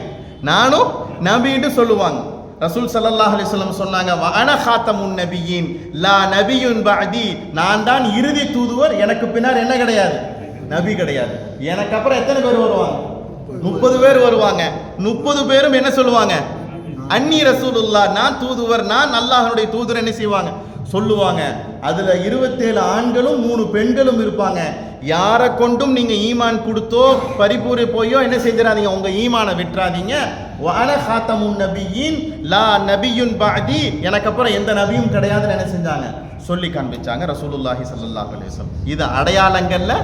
நானும் நபின்னு சொல்லுவாங்க. ரசூல் ஸல்லல்லாஹு அலைஹி வஸல்லம் சொன்னாங்க, வஅன காத்தமுன் நபியீன் லா நபியுன் பஅதி, நான் தான் இறுதி தூதுவர், எனக்கு பின்னால் என்ன கிடையாது, நபி கிடையாது. எனக்கு அப்புறம் எத்தனை பேர் வருவாங்க? 30 பேர் வருவாங்க. 30 பேரும் என்ன சொல்லுவாங்க? அன்னி ரசூலுல்லாஹ், நான் தூதுவர், நான் அல்லாஹ்வுடைய தூதுவர் என்ன செய்வாங்க, சொல்லுவாங்க. அதுல 27 ஆண்களும் 3 பெண்களும் இருப்பாங்க. யாரை கொண்டும் நீங்க ஈமான் கொடுத்தோ பரிபூரி போயோ என்ன செஞ்சிடாதீங்க, உங்க ஈமானை விட்டுறாதீங்க. வஅன காத்தமுன் நபியீன் லா நபியுன் பஅதி, எனக்கு அப்புறம் எந்த நபியும் கிடையாதுன்னு என்ன செஞ்சாங்க, சொல்லி காண்பிச்சாங்க ரசூலுல்லாஹி ஸல்லல்லாஹு அலைஹி வஸல்லம். இது அடையாளங்கள்ல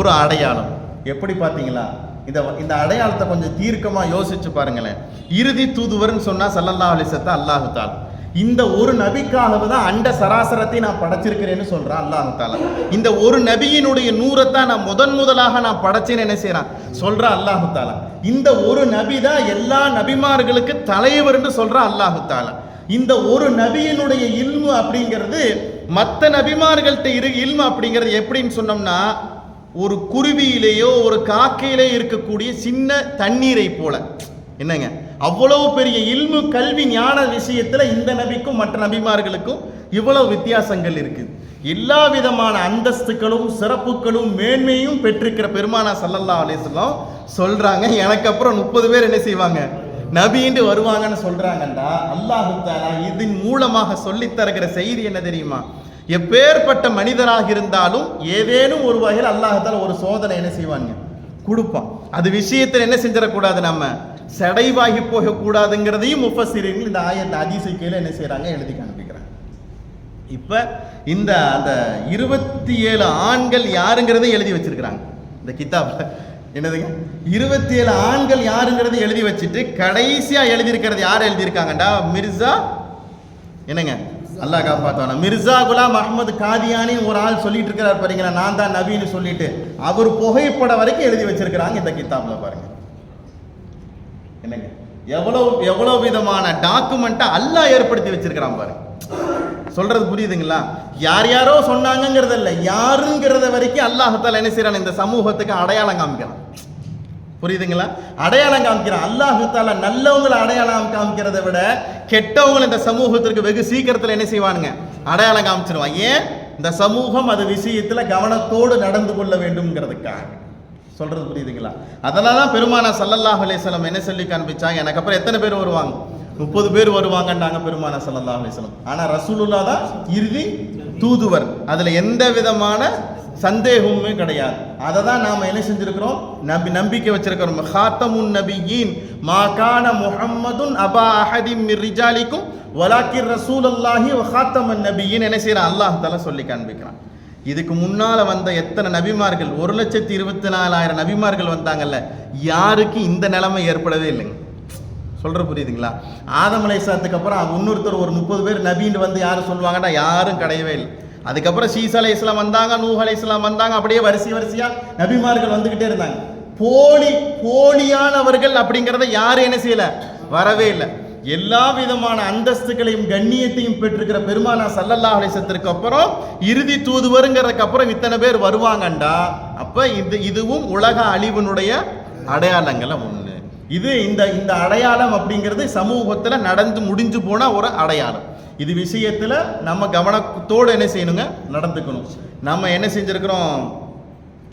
ஒரு அடையாளம். எப்படி பார்த்தீங்களா? இந்த அடையாளத்தை கொஞ்சம் தீர்க்கமா யோசிச்சு பாருங்களேன். இறுதி தூதுவர்னு சொன்னா ஸல்லல்லாஹு அலைஹி வஸல்லம் அல்லாஹ் தஆலா. இந்த ஒரு நபிக்காகவே தான் அண்ட சராசரத்தை நான் படைச்சிருக்கிறேன்னு சொல்றான் அல்லாஹ் தஆலா. இந்த ஒரு நபியினுடைய நூறத்தான் நான் முதலாக நான் படைச்சேன்னு என்ன செய்யறான் சொல்றான் அல்லாஹ் தஆலா. இந்த ஒரு நபி தான் எல்லா நபிமார்களுக்கு தலைவர்னு சொல்றான் அல்லாஹ் தஆலா. இந்த ஒரு நபியினுடைய இல்மு அப்படிங்கிறது மற்ற நபிமார்கள்ட்ட இல்மு அப்படிங்கிறது எப்படின்னு சொன்னோம்னா, ஒரு குருவியிலேயோ ஒரு காக்கையிலேயோ இருக்கக்கூடிய சின்ன தண்ணீரை போல. என்னங்க, அவ்வளவு பெரிய இல்மு கல்வி ஞான விஷயத்துல இந்த நபிக்கும் மற்ற நபிமார்களுக்கும் இவ்வளவு வித்தியாசங்கள் இருக்குது. எல்லா விதமான அந்தஸ்துகளும் சிறப்புகளும் மேன்மையும் பெற்றிருக்கிற பெருமானா ஸல்லல்லாஹு அலைஹி வஸல்லம் சொல்றாங்க, எனக்கு அப்புறம் 30 பேர் என்ன செய்வாங்க, நபின்னு வருவாங்கன்னு சொல்றாங்கண்டா. அல்லாஹ் தஆலா இதன் மூலமாக சொல்லித் தருகிற செய்தி என்ன தெரியுமா? எப்பேற்பட்ட மனிதராக இருந்தாலும் ஏதேனும் ஒரு வகையில் அல்லாஹ் தஆலா ஒரு சோதனை என்ன செய்வாங்க, கொடுப்பான். அது விஷயத்தில் என்ன செஞ்சிடக்கூடாது, நம்ம சடைவாகி போகக்கூடாதுங்கிறதையும் முஃபஸ்ஸிரீன்கள் இந்த ஆயத்தை ஹதீஸை கீழே என்ன செய்யறாங்க, எழுதி காண்பிக்கிறாங்க. இப்ப இந்த அந்த 27 ஆண்கள் யாருங்கிறதை எழுதி வச்சிருக்கிறாங்க இந்த கிதாப்ல. என்னதுங்க, 27 ஆண்கள் யாருங்கிறதை எழுதி வச்சுட்டு கடைசியா எழுதியிருக்கிறது யார் எழுதியிருக்காங்கடா, மிர்சா என்னங்க அல்லாஹ் காப்பாத்துவானா, மிர்சா குலாம் அஹ்மது காதியானி ஒரு ஆள் சொல்லிட்டு இருக்கிறார் பாருங்களா, நான் தான் நபின்னு சொல்லிட்டு அவர் புகைப்பட வரைக்கும் எழுதி வச்சிருக்கிறாங்க இந்த கிதாப்ல. பாருங்க என்னங்க, எவ்வளவு விதமான டாக்குமெண்ட்டை அல்லாஹ் ஏற்படுத்தி வச்சிருக்கிறான் பாருங்க. சொல்றது புரியுதுங்களா? யார் யாரோ சொன்னாங்கிறத இல்ல, யாருங்கிறத வரைக்கும் அல்லாஹ் தஆலா என்ன செய்யறான், இந்த சமூகத்துக்கு அடையாளம் காமிக்கிறான். புரியுதுங்களா? அடையாளம் காமிக்கிறான். அல்லாஹ் தஆலா நல்லவங்களை அடையாளம் காமிக்கிறதை விட கெட்டவங்களை இந்த சமூகத்திற்கு வெகு சீக்கிரத்தில் என்ன செய்வானுங்க? அடையாளம் காமிச்சிருவான். ஏன்? இந்த சமூகம் அது விஷயத்துல கவனத்தோடு நடந்து கொள்ள வேண்டும்ங்கிறதுக்காக. சொல்றது புரியுதுங்களா? அதனால தான் பெருமானா ஸல்லல்லாஹு அலைஹி வஸல்லம் என்ன சொல்லி காண்பிச்சாங்க, எனக்கு அப்புறம் எத்தனை பேர் வருவாங்க? 30 பேர் வருவாங்கன்றாங்க பெருமானா ஸல்லல்லாஹு அலைஹி வஸல்லம். ஆனா ரசூலுல்லாஹ் தான் இறுதி தூதுவர், அதுல எந்த விதமான சந்தேகமுமே கிடையாது. அதை தான் நாம என்ன செஞ்சிருக்கிறோம்? நம்பிக்கை வச்சிருக்கிறோம். ஹாத்தமுன் நபியீன் மா கான முஹம்மதுன் அபா அஹதிம் மிர் ரிஜாலிக்கும் வலாக்கிர் ரசூலுல்லாஹி வ ஹாத்தமன் நபியீன் என்ன செய்யறான்? அல்லாஹ் தஆலா சொல்லி காண்பிக்கிறான். இதுக்கு முன்னால வந்த எத்தனை நபிமார்கள், 1,24,000 நபிமார்கள் வந்தாங்கல்ல, யாருக்கு இந்த நிலைமை ஏற்படவே இல்லைங்க. சொல்ற புரியுதுங்களா? ஆதம் அலைஹிஸ்ஸலாத்துக்கு அப்புறம் இன்னொருத்தர் ஒரு 30 பேர் நபின்னு வந்து யாரும் சொல்லுவாங்கன்னா யாரும் கிடையவே இல்லை. அதுக்கப்புறம் ஈசா அலைஹிஸ்ஸலாம் வந்தாங்க, நூஹ் அலைஹிஸ்ஸலாம் வந்தாங்க, அப்படியே வரிசையா நபிமார்கள் வந்துகிட்டே இருந்தாங்க. போலியானவர்கள் அப்படிங்கிறத யாரும் என்ன செய்யல, வரவே இல்லை. எல்லா விதமான அந்தஸ்துகளையும் கண்ணியத்தையும் பெற்றிருக்கிற பெருமானா ஸல்லல்லாஹு அலைஹி வஸல்லத்துக்கு அப்புறம் இறுதி தூதுவருங்கிறதுக்கு அப்புறம் இத்தனை பேர் வருவாங்கண்டா, அப்ப இதுவும் உலக அழிவினுடைய அடையாளங்களை ஒண்ணு. இது இந்த அடையாளம் அப்படிங்கிறது சமூகத்துல நடந்து முடிஞ்சு போன ஒரு அடையாளம். இது விஷயத்துல நம்ம கவனத்தோடு என்ன செய்யணுங்க? நடந்துக்கணும். நம்ம என்ன செஞ்சிருக்கிறோம்?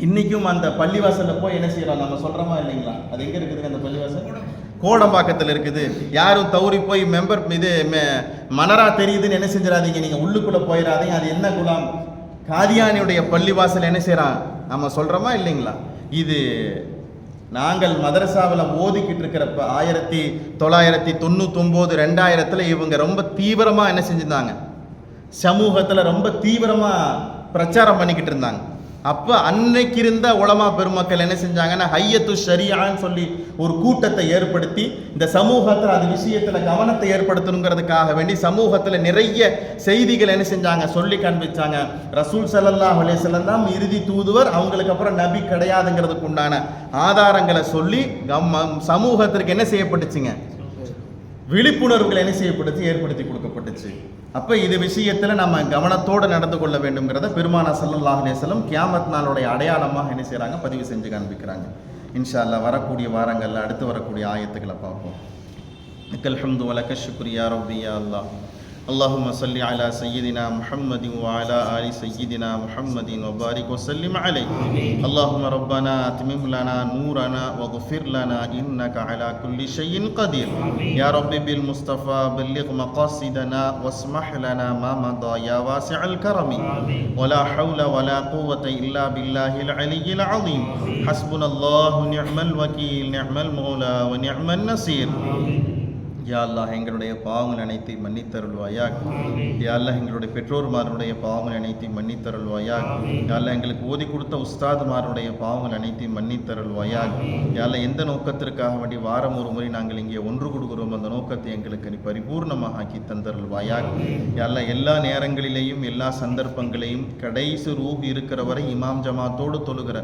இன்னைக்கும் அந்த பள்ளிவாசல்ல போய் என்ன செய்யறோம்? நம்ம சொல்றோமா இல்லைங்களா? அது எங்க இருக்குதுங்க அந்த பள்ளிவாசல்? கோடம்பாக்கத்தில் இருக்குது. யாரும் தவறி போய் மனரா தெரியுதுன்னு என்ன செஞ்சிடாதீங்க, நீங்க உள்ளுக்குள்ள போயிடாதீங்க. அது என்ன குலாம்? காதியானியுடைய பள்ளிவாசல் என்ன செய்யறான்? நம்ம சொல்றோமா இல்லைங்களா? இது நாங்கள் மதரசாவில் ஓதிக்கிட்டு இருக்கிறப்ப 1999 2000 இவங்க ரொம்ப தீவிரமா என்ன செஞ்சிருந்தாங்க? சமூகத்துல ரொம்ப தீவிரமா பிரச்சாரம் பண்ணிக்கிட்டு இருந்தாங்க. அப்ப அன்னைக்கு இருந்த உலமா பெருமக்கள் என்ன செஞ்சாங்கன்னா, ஹையத்து ஷரியான்னு சொல்லி ஒரு கூட்டத்தை ஏற்படுத்தி இந்த சமூகத்தில் அது விஷயத்துல கவனத்தை ஏற்படுத்தணுங்கிறதுக்காக வேண்டி சமூகத்துல நிறைய செய்திகள் என்ன செஞ்சாங்க? சொல்லி காண்பிச்சாங்க. ரசூல் ஸல்லல்லாஹு அலைஹி வஸல்லம் தான் இறுதி தூதுவர், அவங்களுக்கு அப்புறம் நபி கிடையாதுங்கிறதுக்கு உண்டான ஆதாரங்களை சொல்லி சமூகத்திற்கு என்ன செய்யப்பட்டுச்சுங்க? விழிப்புணர்வுகள் என்ன செய்யப்பட்டுச்சு? ஏற்படுத்தி கொடுக்கப்பட்டுச்சு. அப்போ இது விஷயத்தில் நம்ம கவனத்தோடு நடந்து கொள்ள வேண்டும்ங்கிறத பெருமானா ஸல்லல்லாஹு அலைஹி வஸல்லம் கியாமத் நாளுடைய அடையாளமாக என்ன செய்கிறாங்க? பதிவு செஞ்சு காண்பிக்கிறாங்க. இன்ஷா அல்லாஹ் வரக்கூடிய வாரங்களில் அடுத்து வரக்கூடிய ஆயத்துக்களை பார்ப்போம். லக்கல் ஹம்து வ லக்க ஷுக்ரு யா ரப்பி யா அல்லாஹ். اللهم صل على سيدنا محمد وعلى آل سيدنا محمد وبارك وسلم عليه. اللهم ربنا أتمم لنا نورنا واغفر لنا إنك على كل شيء قدير. يا رب بالمصطفى بلغ مقاصدنا واسمح لنا ما مضى يا واسع الكرم. ولا حول ولا قوة إلا بالله العلي العظيم. حسبنا الله نعم الوكيل نعم المولى ونعم النصير. யா அல்லாஹ் எங்களுடைய பாவங்கள் அனைத்தையும் மன்னித்தருள்வாயாக. யா அல்லாஹ் எங்களுடைய பெற்றோர்மாருடைய பாவங்கள் அனைத்தையும் மன்னித்தருள்வாயாக. யா அல்லாஹ் எங்களுக்கு ஓதி கொடுத்த உஸ்தாதுமாருடைய பாவங்கள் அனைத்தையும் மன்னித்தருள்வாயாக. யா அல்லாஹ் எந்த நோக்கத்திற்காக வேண்டி வாரம் ஒரு முறை நாங்கள் இங்கே ஒன்று கொடுக்கிறோம், அந்த நோக்கத்தை எங்களுக்கு நீ பரிபூர்ணமாக ஆக்கி தந்தருள்வாயாக. யா அல்லாஹ் எல்லா நேரங்களிலேயும் எல்லா சந்தர்ப்பங்களையும் கடைசி ரூஹ் இருக்கிற வரை இமாம் ஜமாத்தோடு தொழுகிற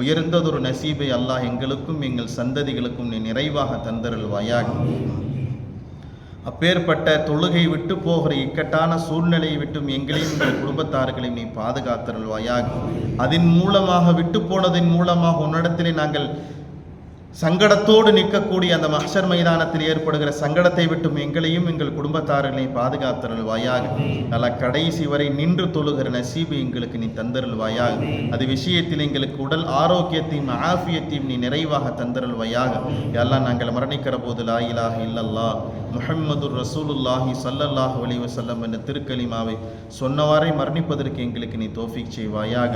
உயர்ந்ததொரு நசீபை அல்லாஹ் எங்களுக்கும் எங்கள் சந்ததிகளுக்கும் நீ நிறைவாக தந்தருள்வாயாக. அப்பேற்பட்ட தொழுகை விட்டு போகிற இக்கட்டான சூழ்நிலையை விட்டும் எங்களையும் எங்கள் குடும்பத்தார்களையும் நீ பாதுகாத்தருள்வாயாக. அதன் மூலமாக விட்டு போனதின் மூலமாக உன்னிடத்திலே நாங்கள் சங்கடத்தோடு நிற்கக்கூடிய அந்த மஹ்ஷர் மைதானத்தில் ஏற்படுகிற சங்கடத்தை விட்டும் எங்களையும் எங்கள் குடும்பத்தார்களையும் பாதுகாத்தருள்வாயாக. நல்ல கடைசி வரை நின்று தொழுகிற நசீபு எங்களுக்கு நீ தந்தருள்வாயாக. அது விஷயத்தில் எங்களுக்கு உடல் ஆரோக்கியத்தையும் ஆஃபியத்தையும் நீ நிறைவாக தந்தருள்வாயாக. எல்லாம் நாங்கள் மரணிக்கிற போது லா இலாஹ இல்லல்லாஹ் முஹம்மதுர் ரசூலுல்லாஹி ஸல்லல்லாஹு அலைஹி வஸல்லம் என்ற திருக்கலிமாவை சொன்னவாறே மரணிப்பதற்கு எங்களுக்கு நீ தௌஃபீக் செய்வாயாக.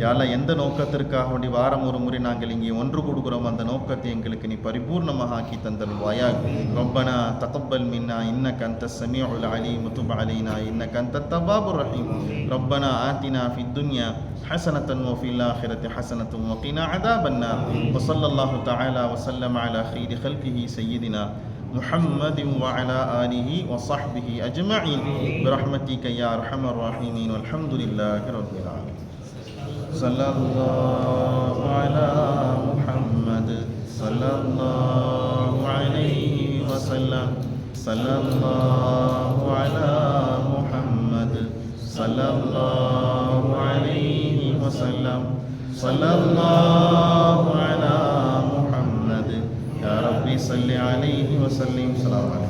யாழ்லா எந்த நோக்கத்திற்காக வேண்டி வாரம் ஒரு முறை நாங்கள் இங்கே ஒன்று கொடுக்கிறோம், அந்த நோக்கத்தை எங்களுக்கு நீ பரிபூர்ணமாக ஆக்கி தந்தருள்வாயாக. ரப்பனா தகப்பல் மின்னா இன்னக அன்தஸ் ஸமீஉல் அலீம் துப் அலைனா இன்னக அன்தத் தவ்வாபுர் ரஹீம். ரப்பனா ஆத்தினா ஃபித் துன்யா ஹஸனத்தன் வ ஃபில் ஆখিরাতি ஹஸனத்தன் வ கினா அஸாபன்னார். வ ஸல்லல்லாஹு தஆலா வ ஸல்லம அலா ഖൈരി ഖൽഖിஹி சய்யிதினா محمد وعلى آله وصحبه أجمعين برحمتك يا أرحم الراحمين والحمد لله رب العالمين. صلى الله على محمد صلى الله عليه وسلم. صلى الله على محمد صلى الله عليه وسلم. صلى الله على محمد صل عليه وسلم. السلام عليكم.